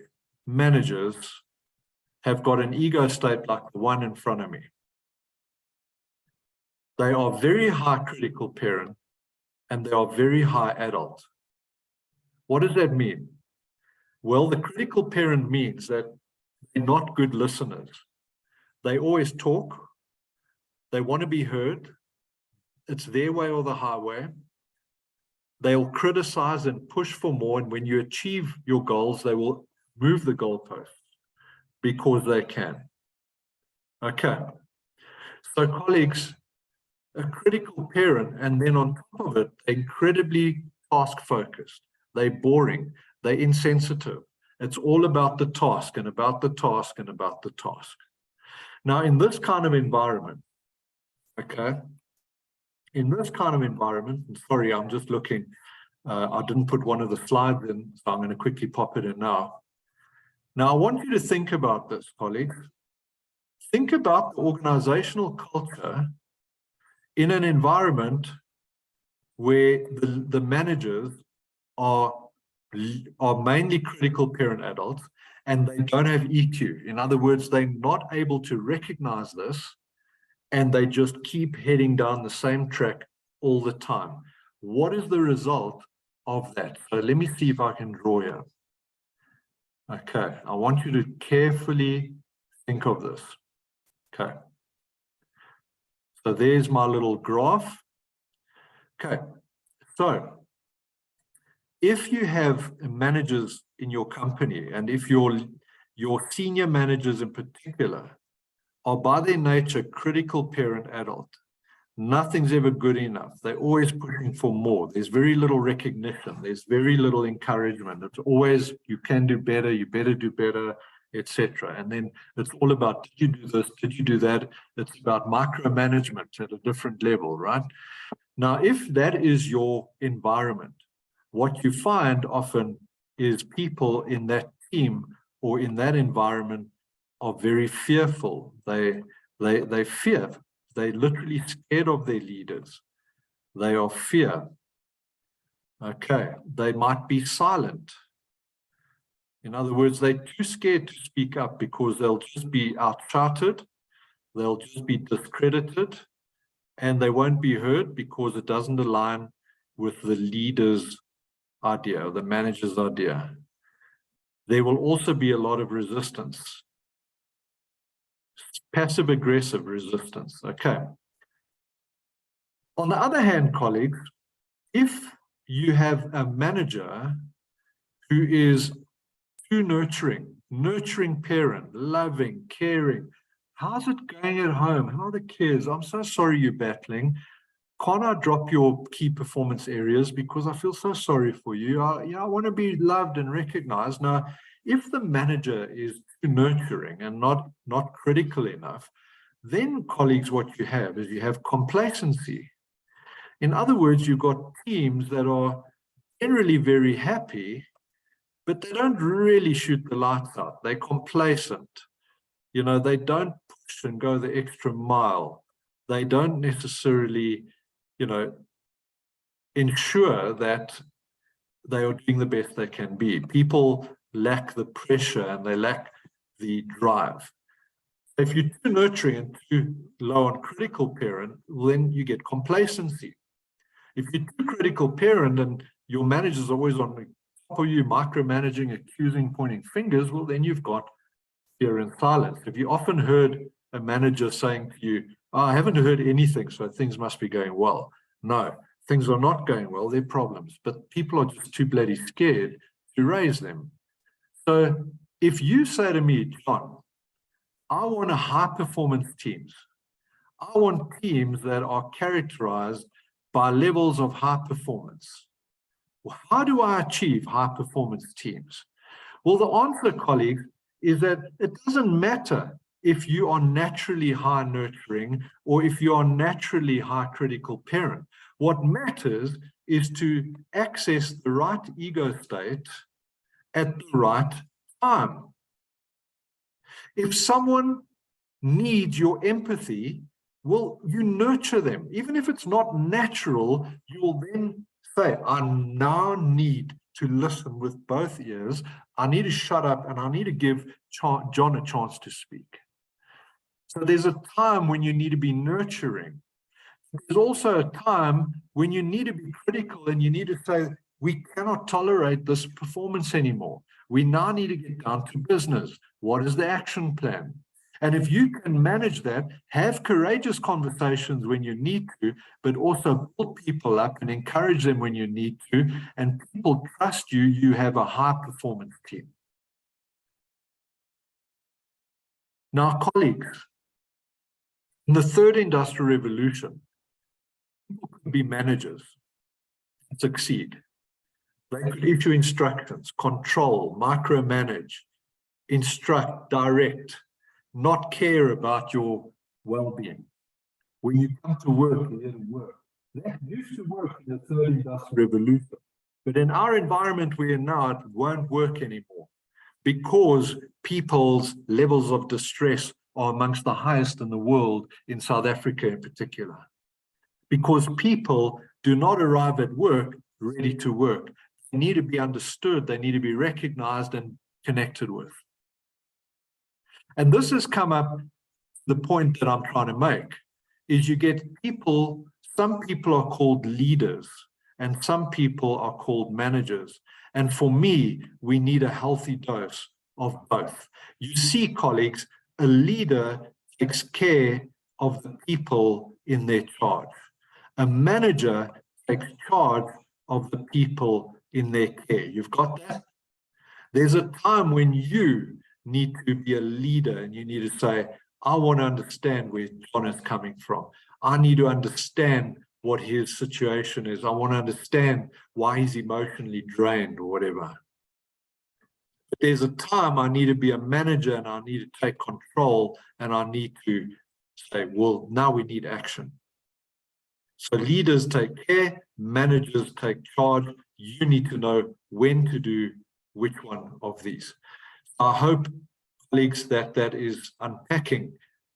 managers have got an ego state like the one in front of me. They are very high critical parent and they are very high adult. What does that mean? Well, the critical parent means that they're not good listeners. They always talk. They want to be heard. It's their way or the highway. They'll criticize and push for more. And when you achieve your goals, they will move the goalposts because they can. Okay. So colleagues, a critical parent, and then on top of it, incredibly task focused. They're boring. They're insensitive. It's all about the task and about the task and about the task. Now, in this kind of environment, okay, in this kind of environment, and sorry, I'm just looking, I didn't put one of the slides in, so I'm going to quickly pop it in now. Now, I want you to think about this, colleagues. Think about the organizational culture in an environment where the managers are mainly critical parent adults and they don't have EQ. In other words, they're not able to recognize this and they just keep heading down the same track all the time. What is the result of that? So let me see if I can draw here. Okay, I want you to carefully think of this. Okay. So there's my little graph. Okay, so if you have managers in your company, and if your senior managers in particular are by their nature critical parent adult, nothing's ever good enough. They're always pushing for more. There's very little recognition. There's very little encouragement. It's always, you can do better, you better do better, etc. And then it's all about, did you do this, did you do that? It's about micromanagement at a different level, right? Now, if that is your environment, what you find often is people in that team or in that environment are very fearful. They fear. They're literally scared of their leaders. They are fear. Okay, they might be silent. In other words, they're too scared to speak up because they'll just be outshouted, they'll just be discredited, and they won't be heard because it doesn't align with the leader's idea, or the manager's idea. There will also be a lot of resistance, passive-aggressive resistance. Okay. On the other hand, colleagues, if you have a manager who is too nurturing parent, loving, caring. How's it going at home? How are the kids? I'm so sorry you're battling. Can't I drop your key performance areas because I feel so sorry for you? I want to be loved and recognized. Now, if the manager is too nurturing and not critical enough, then colleagues, what you have is you have complacency. In other words, you've got teams that are generally very happy, but they don't really shoot the lights out. They're complacent. They don't push and go the extra mile. They don't necessarily ensure that they are doing the best they can be. People lack the pressure and they lack the drive. If you're too nurturing and too low on critical parent, then you get complacency. If you're too critical parent and your manager's always on the top of you, micromanaging, accusing, pointing fingers, well, then you've got fear and silence. Have you often heard a manager saying to you, I haven't heard anything, so things must be going well? No, things are not going well. They're problems, but people are just too bloody scared to raise them. So if you say to me, John, I want a high performance teams. I want teams that are characterized by levels of high performance. Well, how do I achieve high performance teams? Well, the answer, colleagues, is that it doesn't matter if you are naturally high nurturing or if you are naturally high critical parent. What matters is to access the right ego state at the right time. If someone needs your empathy, well, you nurture them. Even if it's not natural, you will then say, I now need to listen with both ears. I need to shut up and I need to give John a chance to speak. So there's a time when you need to be nurturing. There's also a time when you need to be critical and you need to say, we cannot tolerate this performance anymore. We now need to get down to business. What is the action plan? And if you can manage that, have courageous conversations when you need to, but also build people up and encourage them when you need to, and people trust you, you have a high performance team. Now, colleagues, in the third industrial revolution, people could be managers and succeed. They could issue instructions, control, micromanage, instruct, direct, not care about your well-being. When you come to work, it didn't work. That used to work in the third industrial revolution. But in our environment we're in now, it won't work anymore because people's levels of distress are amongst the highest in the world, in South Africa in particular. Because people do not arrive at work ready to work. They need to be understood, they need to be recognized and connected with. And this has come up, the point that I'm trying to make, is you get people, some people are called leaders, and some people are called managers. And for me, we need a healthy dose of both. You see, colleagues, a leader takes care of the people in their charge. A manager takes charge of the people in their care. You've got that? There's a time when you need to be a leader and you need to say, I want to understand where John is coming from. I need to understand what his situation is. I want to understand why he's emotionally drained or whatever. But there's a time I need to be a manager and I need to take control and I need to say, well, now we need action. So leaders take care, managers take charge. You need to know when to do which one of these. I hope, colleagues, that is unpacking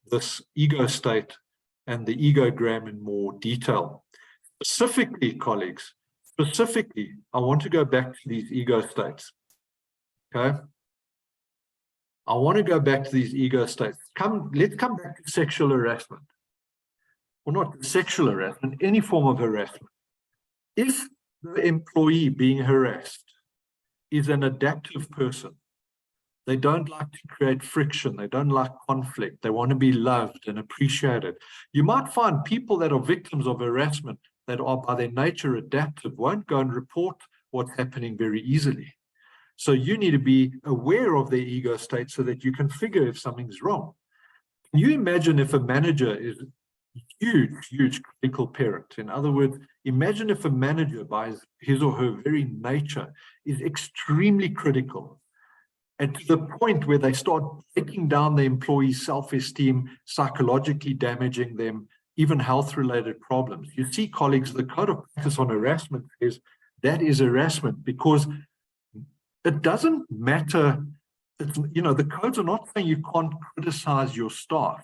this ego state and the egogram in more detail. Specifically, colleagues, I want to go back to these ego states. Okay? I want to go back to these ego states. Let's come back to sexual harassment. Or not sexual harassment, any form of harassment. If the employee being harassed is an adaptive person, they don't like to create friction, they don't like conflict, they want to be loved and appreciated. You might find people that are victims of harassment that are by their nature adaptive won't go and report what's happening very easily. So you need to be aware of their ego state so that you can figure if something's wrong. Can you imagine if a manager is a huge critical parent? In other words, imagine if a manager, by his or her very nature, is extremely critical, and to the point where they start breaking down the employee's self-esteem, psychologically damaging them, even health-related problems. You see, colleagues, the code of practice on harassment is that is harassment, because it doesn't matter. The codes are not saying you can't criticize your staff.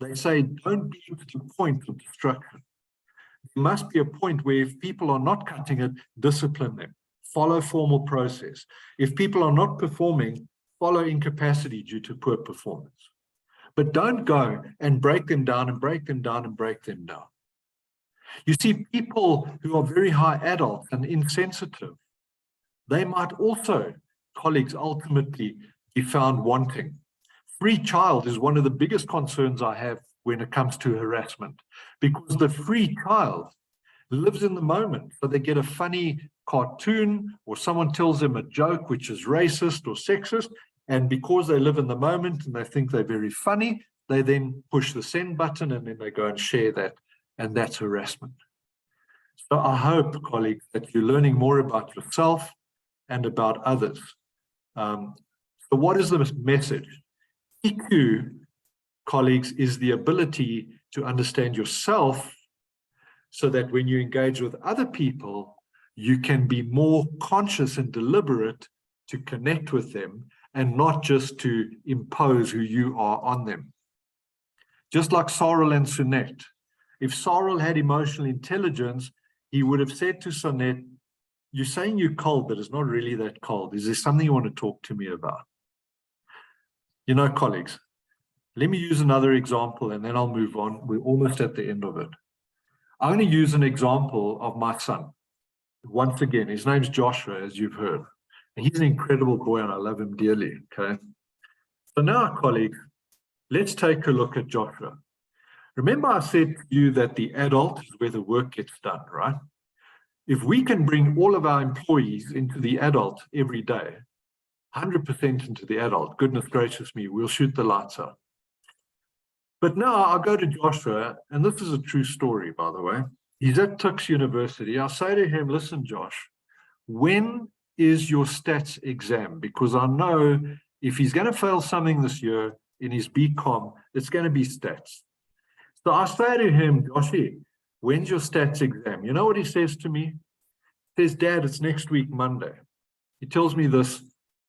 They say don't be to the point of destruction. There must be a point where if people are not cutting it, discipline them. Follow formal process. If people are not performing, follow incapacity due to poor performance. But don't go and break them down and break them down and break them down. You see, people who are very high adults and insensitive, they might also, colleagues, ultimately be found wanting. Free child is one of the biggest concerns I have when it comes to harassment, because the free child lives in the moment. So they get a funny cartoon or someone tells them a joke which is racist or sexist, and because they live in the moment and they think they're very funny, they then push the send button and then they go and share that, and that's harassment. So I hope, colleagues, that you're learning more about yourself and about others. So what is the message? EQ, colleagues, is the ability to understand yourself so that when you engage with other people, you can be more conscious and deliberate to connect with them and not just to impose who you are on them. Just like Sorrel and Sunette. If Sorrel had emotional intelligence, he would have said to Sunette, "You're saying you're cold, but it's not really that cold. Is there something you want to talk to me about?" You know, colleagues, let me use another example and then I'll move on. We're almost at the end of it. I'm going to use an example of my son. Once again, his name's Joshua, as you've heard. And he's an incredible boy and I love him dearly, okay? So now, colleagues, let's take a look at Joshua. Remember I said to you that the adult is where the work gets done, right? If we can bring all of our employees into the adult every day, 100% into the adult, goodness gracious me, we'll shoot the lights out. But now I'll go to Joshua, and this is a true story, by the way. He's at Tuks University. I'll say to him, "Listen, Josh, when is your stats exam?" Because I know if he's going to fail something this year in his BCom, it's going to be stats. So I say to him, "Joshy, when's your stats exam?" You know what he says to me? He says, "Dad, it's next week, Monday." He tells me this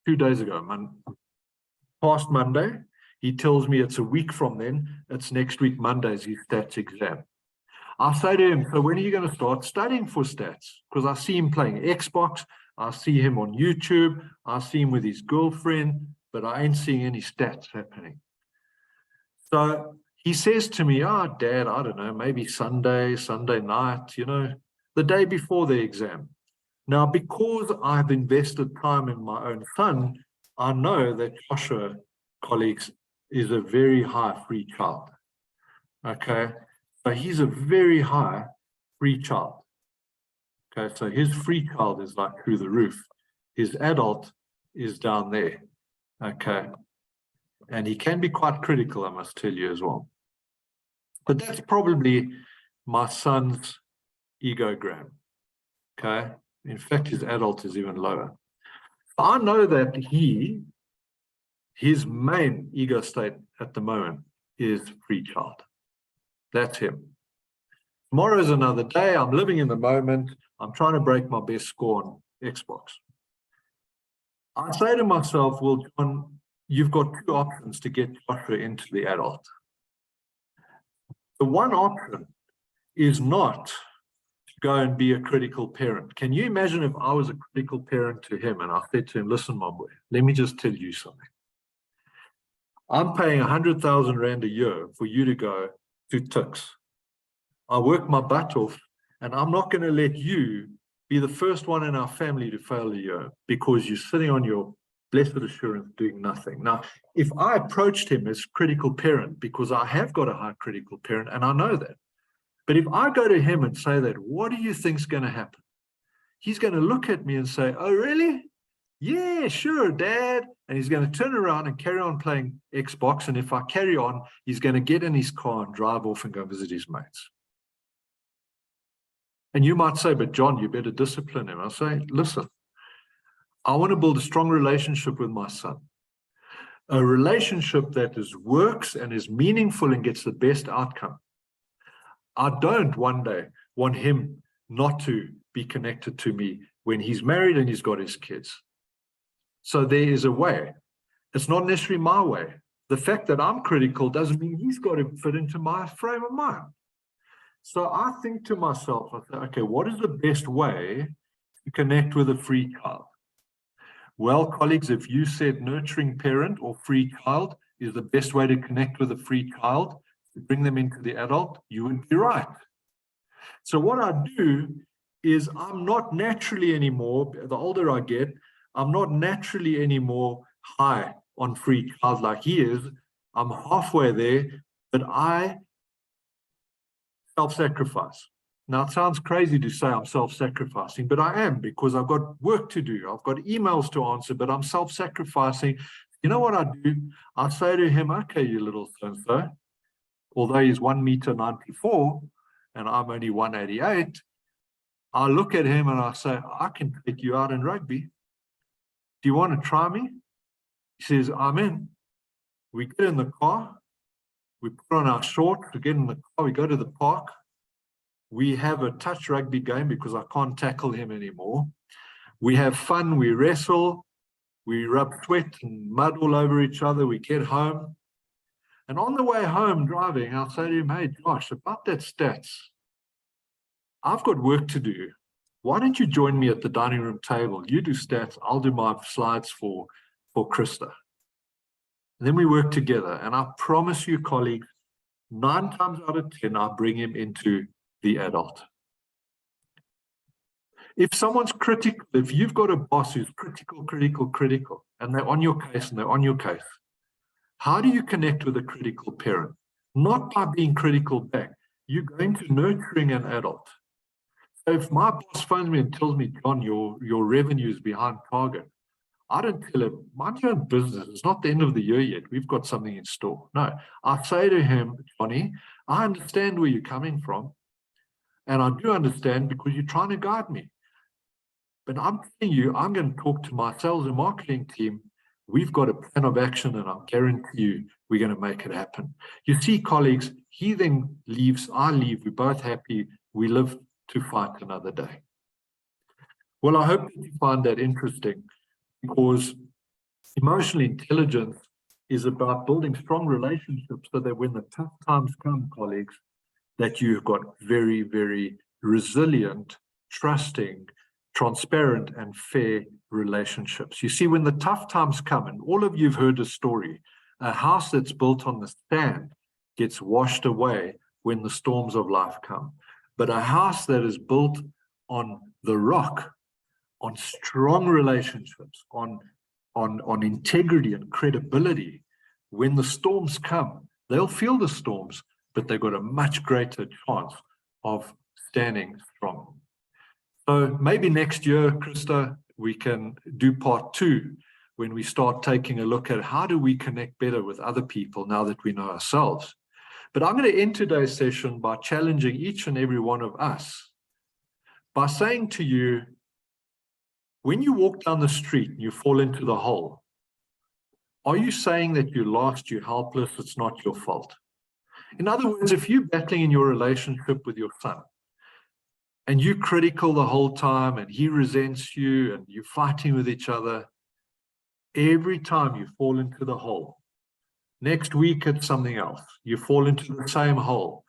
2 days ago, past Monday. He tells me it's a week from then. It's next week, Monday's his stats exam. I say to him, "So when are you going to start studying for stats?" Because I see him playing Xbox. I see him on YouTube. I see him with his girlfriend, but I ain't seeing any stats happening. So he says to me, "Oh, Dad, I don't know, maybe Sunday night, the day before the exam." Now, because I've invested time in my own son, I know that Joshua, colleagues, is a very high free child. Okay, so he's a very high free child. Okay, so his free child is like through the roof. His adult is down there. Okay, and he can be quite critical, I must tell you as well. But that's probably my son's egogram. Okay, in fact, his adult is even lower. I know that his main ego state at the moment is free child. That's him. Tomorrow is another day. I'm living in the moment. I'm trying to break my best score on Xbox. I say to myself, "Well, John, you've got two options to get Joshua into the adult. The one option is not to go and be a critical parent." Can you imagine if I was a critical parent to him and I said to him, "Listen, my boy, let me just tell you something. I'm paying 100,000 Rand a year for you to go to Tuks. I work my butt off, and I'm not going to let you be the first one in our family to fail a year because you're sitting on your blessed assurance doing nothing." Now, if I approached him as critical parent, because I have got a high critical parent, and I know that, but if I go to him and say that, what do you think's going to happen? He's going to look at me and say, "Oh, really? Yeah, sure, Dad. And he's going to turn around and carry on playing Xbox. And if I carry on, he's going to get in his car and drive off and go visit his mates. And you might say, but John, you better discipline him. I say, listen, I want to build a strong relationship with my son. A relationship that works and is meaningful and gets the best outcome. I don't one day want him not to be connected to me when he's married and he's got his kids. So there is a way. It's not necessarily my way. The fact that I'm critical doesn't mean he's got to fit into my frame of mind. So I think to myself, I say, okay, what is the best way to connect with a free child? Well, colleagues, if you said nurturing parent or free child is the best way to connect with a free child, to bring them into the adult, you would be right. So what I do is I'm not naturally anymore, the older I get, I'm not naturally anymore high on free child like he is. I'm halfway there, but I self-sacrifice. Now, it sounds crazy to say I'm self-sacrificing, but I am, because I've got work to do. I've got emails to answer, but I'm self-sacrificing. You know what I do? I say to him, okay, you little so-and-so, although he's 1.94 m and I'm only 188, I look at him and I say, I can take you out in rugby. Do you want to try me? He says, I'm in. We get in the car, we put on our shorts, we get in the car, we go to the park. We have a touch rugby game because I can't tackle him anymore. We have fun, we wrestle, we rub sweat and mud all over each other, we get home. And on the way home driving, I'll say to him, hey, Josh, about that stats, I've got work to do. Why don't you join me at the dining room table? You do stats, I'll do my slides for Krista. And then we work together. And I promise you, colleagues, 9 times out of 10, I bring him into the adult. If someone's critical, if you've got a boss who's critical, and they're on your case, how do you connect with a critical parent? Not by being critical back. You're going to nurturing an adult. So if my boss phones me and tells me, John, your revenue is behind target, I don't tell him, mind your own business. It's not the end of the year yet. We've got something in store. No, I say to him, Johnny, I understand where you're coming from. And I do understand because you're trying to guide me. But I'm telling you, I'm going to talk to my sales and marketing team. We've got a plan of action, and I guarantee you we're going to make it happen. You see, colleagues, he then leaves, I leave, we're both happy, we live to fight another day. Well, I hope you find that interesting, because emotional intelligence is about building strong relationships so that when the tough times come, colleagues, that you've got very, very resilient, trusting, transparent, and fair relationships. You see, when the tough times come, and all of you've heard a story, a house that's built on the sand gets washed away when the storms of life come. But a house that is built on the rock, on strong relationships, on integrity and credibility, when the storms come, they'll feel the storms, but they've got a much greater chance of standing strong. So maybe next year, Krista, we can do part 2 when we start taking a look at how do we connect better with other people now that we know ourselves. But I'm going to end today's session by challenging each and every one of us by saying to you, when you walk down the street and you fall into the hole, are you saying that you're lost, you're helpless, it's not your fault? In other words, if you're battling in your relationship with your son and you're critical the whole time and he resents you and you're fighting with each other, every time you fall into the hole, next week it's something else, you fall into the same hole,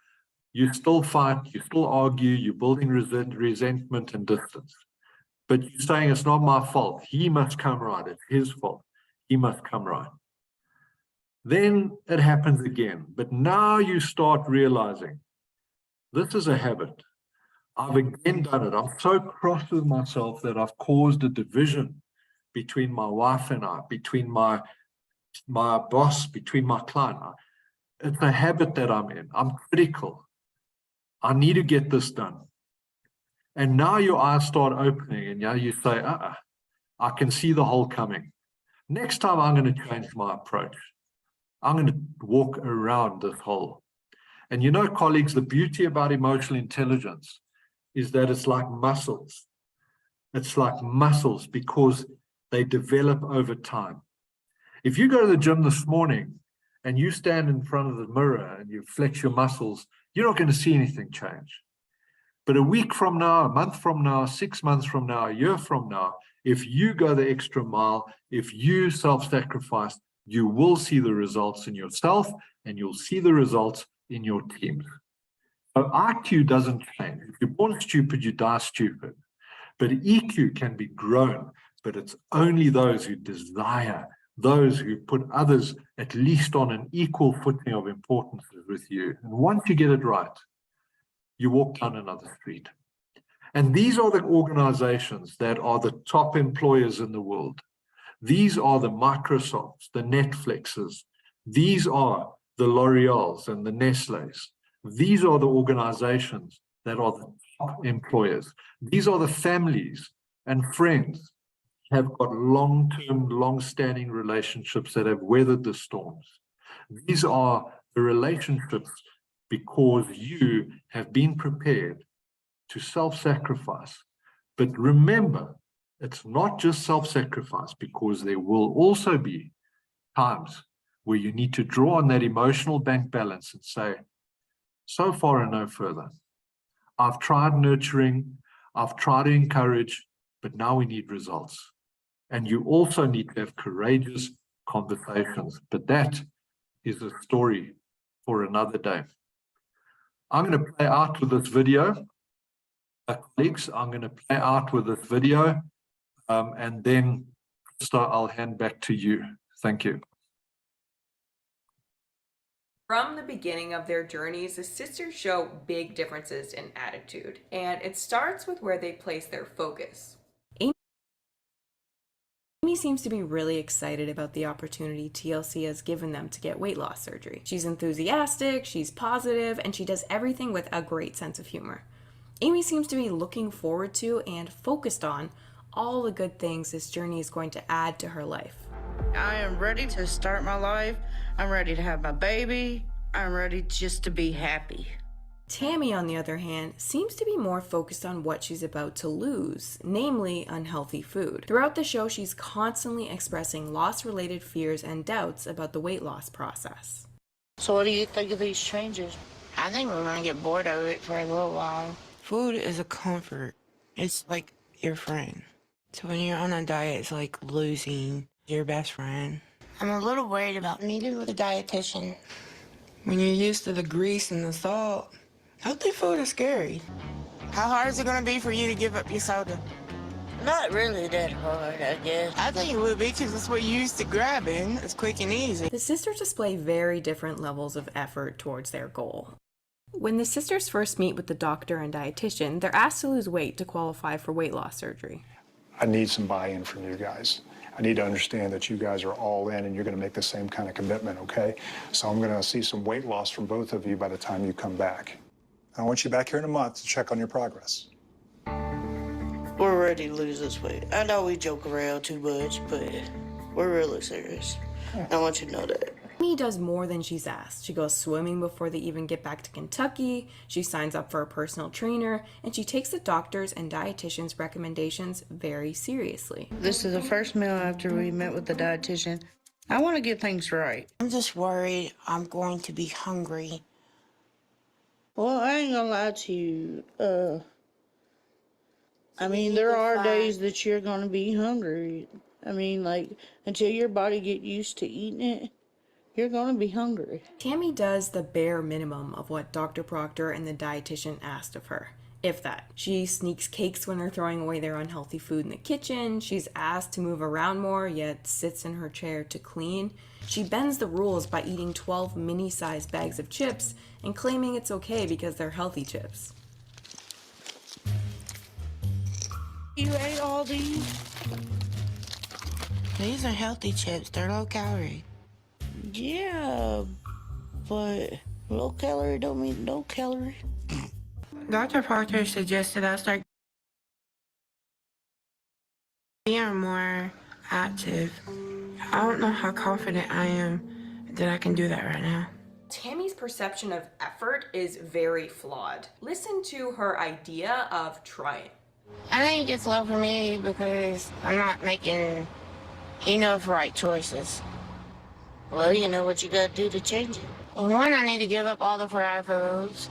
you still fight, you still argue, you're building resentment and distance. But you're saying it's not my fault, he must come right, it's his fault, he must come right. Then it happens again. But now you start realizing this is a habit. I've again done it. I'm so cross with myself that I've caused a division between my wife and I, between my boss, between my client. It's a habit that I'm in. I'm critical. I need to get this done. And now your eyes start opening and now you say, I can see the hole coming. Next time I'm going to change my approach. I'm going to walk around this hole. And you know, colleagues, the beauty about emotional intelligence is that it's like muscles. It's like muscles because they develop over time. If you go to the gym this morning and you stand in front of the mirror and you flex your muscles, you're not going to see anything change. But a week from now, a month from now, 6 months from now, a year from now, if you go the extra mile, if you self-sacrifice, you will see the results in yourself and you'll see the results in your teams. So IQ doesn't change. If you're born stupid, you die stupid. But EQ can be grown, but it's only those who desire, those who put others at least on an equal footing of importance with you. And once you get it right, you walk down another street. And these are the organizations that are the top employers in the world. These are the Microsofts, the Netflixes. These are the L'Oreals and the Nestles. These are the organizations that are the top employers. These are the families and friends have got long-term, long-standing relationships that have weathered the storms. These are the relationships because you have been prepared to self-sacrifice. But remember, it's not just self-sacrifice, because there will also be times where you need to draw on that emotional bank balance and say, so far and no further. I've tried nurturing, I've tried to encourage, but now we need results. And you also need to have courageous conversations. But that is a story for another day. I'm going to play out with this video. Colleagues, I'm going to play out with this video, and then I'll hand back to you. Thank you. From the beginning of their journeys, the sisters show big differences in attitude, and it starts with where they place their focus. Amy seems to be really excited about the opportunity TLC has given them to get weight loss surgery. She's enthusiastic, she's positive, and she does everything with a great sense of humor. Amy seems to be looking forward to and focused on all the good things this journey is going to add to her life. I am ready to start my life. I'm ready to have my baby. I'm ready just to be happy. Tammy, on the other hand, seems to be more focused on what she's about to lose, namely unhealthy food. Throughout the show, she's constantly expressing loss-related fears and doubts about the weight loss process. So what do you think of these changes? I think we're gonna get bored of it for a little while. Food is a comfort. It's like your friend. So when you're on a diet, it's like losing your best friend. I'm a little worried about meeting with a dietitian. When you're used to the grease and the salt, healthy food is scary. How hard is it gonna be for you to give up your soda? Not really that hard, I guess. I think it would be, because it's what you used to grabbing. It's quick and easy. The sisters display very different levels of effort towards their goal. When the sisters first meet with the doctor and dietitian, they're asked to lose weight to qualify for weight loss surgery. I need some buy-in from you guys. I need to understand that you guys are all in and you're going to make the same kind of commitment, okay? So I'm going to see some weight loss from both of you by the time you come back. I want you back here in a month to check on your progress. We're ready to lose this weight. I know we joke around too much, but we're really serious. I want you to know that. Amy does more than she's asked. She goes swimming before they even get back to Kentucky, she signs up for a personal trainer, and she takes the doctor's and dietitian's recommendations very seriously. This is the first meal after we met with the dietitian. I want to get things right. I'm just worried I'm going to be hungry. Well, I ain't gonna lie to you. I mean, there are days that you're gonna be hungry. I mean, like, until your body get used to eating it, you're gonna be hungry. Tammy does the bare minimum of what Dr. Proctor and the dietitian asked of her, if that. She sneaks cakes when they're throwing away their unhealthy food in the kitchen. She's asked to move around more, yet sits in her chair to clean. She bends the rules by eating 12 mini-sized bags of chips and claiming it's okay because they're healthy chips. You ate all these? These are healthy chips. They're low calorie. Yeah, but low calorie don't mean no calorie. Dr. Proctor suggested I start Being more active. I don't know how confident I am that I can do that right now. Tammy's perception of effort is very flawed. Listen to her idea of trying. I think it's low for me because I'm not making enough right choices. Well, you know what you gotta do to change it. Well, one, I need to give up all the fried foods.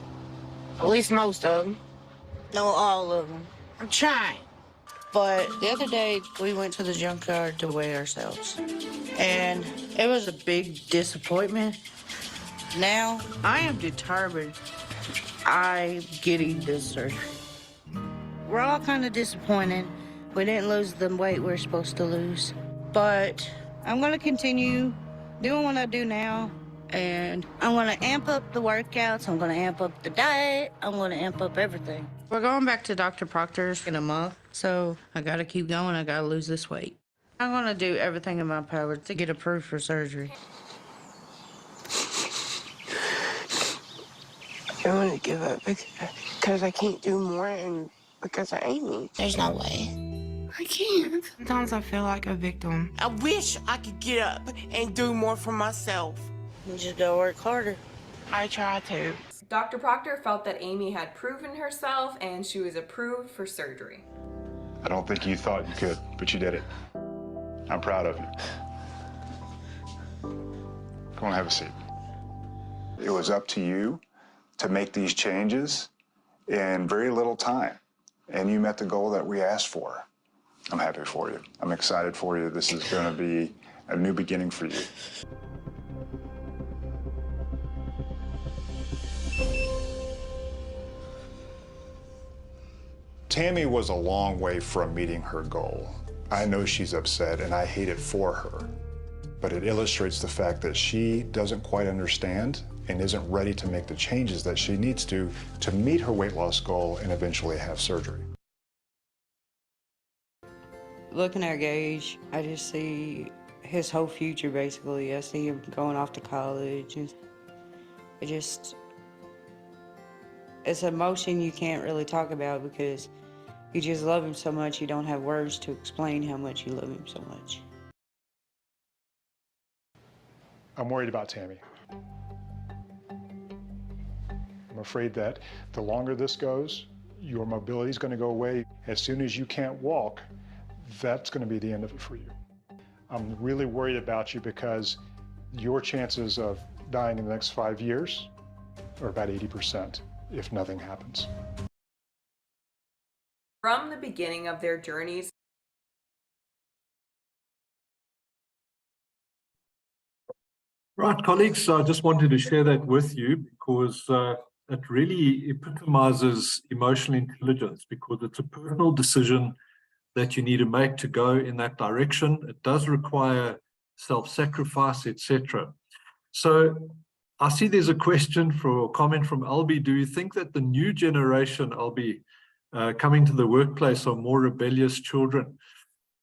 At least most of them. No, all of them. I'm trying. But the other day, we went to the junkyard to weigh ourselves. And it was a big disappointment. Now, I am determined I'm getting this surgery. We're all kind of disappointed. We didn't lose the weight we're supposed to lose. But I'm going to continue doing what I do now. And I'm going to amp up the workouts. I'm going to amp up the diet. I'm going to amp up everything. We're going back to Dr. Proctor's in a month. So I got to keep going. I got to lose this weight. I'm going to do everything in my power to get approved for surgery. I want to give up because I can't do more and because of Amy. There's no way. I can't. Sometimes I feel like a victim. I wish I could get up and do more for myself. You just got to work harder. I try to. Dr. Proctor felt that Amy had proven herself and she was approved for surgery. I don't think you thought you could, but you did it. I'm proud of you. Come on, have a seat. It was up to you to make these changes in very little time, and you met the goal that we asked for. I'm happy for you. I'm excited for you. This is going to be a new beginning for you. Tammy was a long way from meeting her goal. I know she's upset, and I hate it for her. But it illustrates the fact that she doesn't quite understand and isn't ready to make the changes that she needs to meet her weight loss goal and eventually have surgery. Looking at Gage, I just see his whole future, basically. I see him going off to college. And it's an emotion you can't really talk about because you just love him so much, you don't have words to explain how much you love him so much. I'm worried about Tammy. I'm afraid that the longer this goes, your mobility is going to go away. As soon as you can't walk, that's going to be the end of it for you. I'm really worried about you because your chances of dying in the next 5 years are about 80% if nothing happens. From the beginning of their journeys, Right, colleagues, I just wanted to share that with you because it really epitomizes emotional intelligence because it's a personal decision that you need to make to go in that direction. It does require self-sacrifice, etc. So I see there's a question or comment from Albie. Do you think that the new generation, Albie, coming to the workplace are more rebellious children?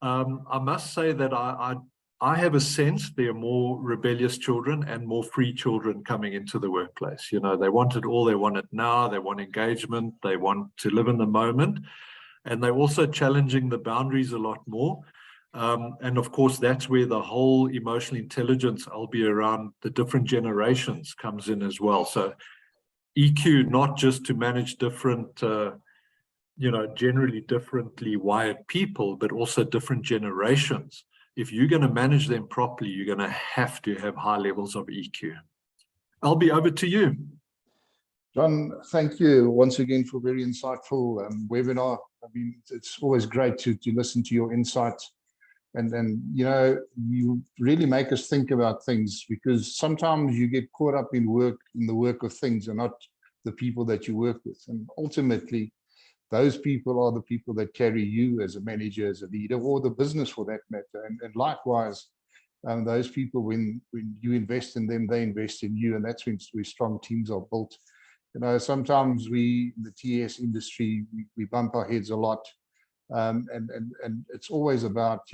I must say that I have a sense there are more rebellious children and more free children coming into the workplace. You know, they want it all, they want it now, they want engagement, they want to live in the moment, and they're also challenging the boundaries a lot more. And of course, that's where the whole emotional intelligence, albeit around the different generations, comes in as well. So EQ, not just to manage different, generally differently wired people, but also different generations. If you're going to manage them properly, you're going to have high levels of EQ. I'll be over to you. John, thank you once again for a very insightful webinar. I mean, it's always great to listen to your insights. And you really make us think about things because sometimes you get caught up in the work of things and not the people that you work with. And ultimately, those people are the people that carry you as a manager, as a leader, or the business for that matter. And likewise, those people, when you invest in them, they invest in you. And that's when strong teams are built. You know, sometimes we, in the TS industry, we bump our heads a lot. And it's always about,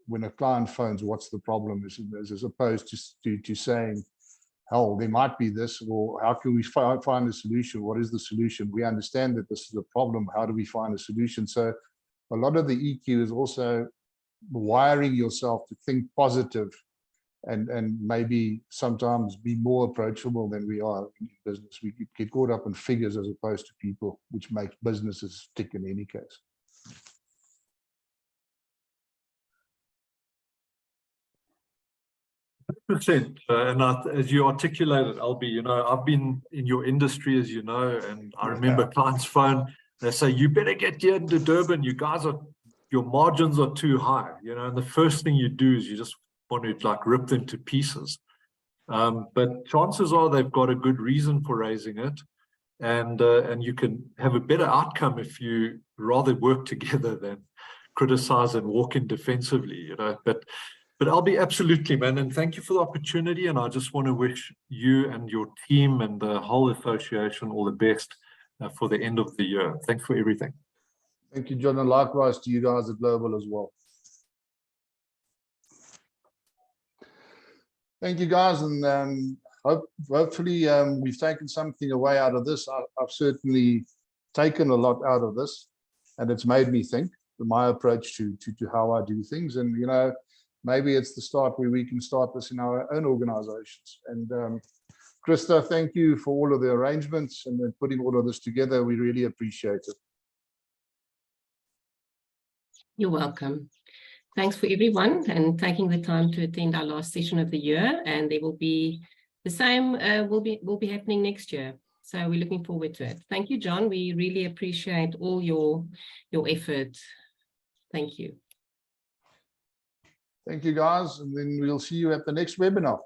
when a client phones, what's the problem, as opposed to saying, hell, there might be this, or how can we find a solution? What is the solution? We understand that this is a problem. How do we find a solution? So a lot of the EQ is also wiring yourself to think positive and maybe sometimes be more approachable than we are in business. We get caught up in figures as opposed to people, which makes businesses tick in any case. Percent, and as you articulated, Albie, I've been in your industry, as you know, and I remember clients phone, they say, you better get here into Durban, your margins are too high, and the first thing you do is you just want to like rip them to pieces. But chances are they've got a good reason for raising it, and you can have a better outcome if you rather work together than criticize and walk in defensively, But I'll be absolutely, man, and thank you for the opportunity. And I just want to wish you and your team and the whole association all the best for the end of the year. Thanks for everything. Thank you, John, and likewise to you guys at Global as well. Thank you, guys, and hopefully we've taken something away out of this. I've certainly taken a lot out of this, and it's made me think my approach to how I do things. And maybe it's the start where we can start this in our own organizations. And Krista, thank you for all of the arrangements and then putting all of this together. We really appreciate it. You're welcome. Thanks for everyone and taking the time to attend our last session of the year. And there will be the same will be happening next year. So we're looking forward to it. Thank you, John. We really appreciate all your effort. Thank you. Thank you, guys, and then we'll see you at the next webinar.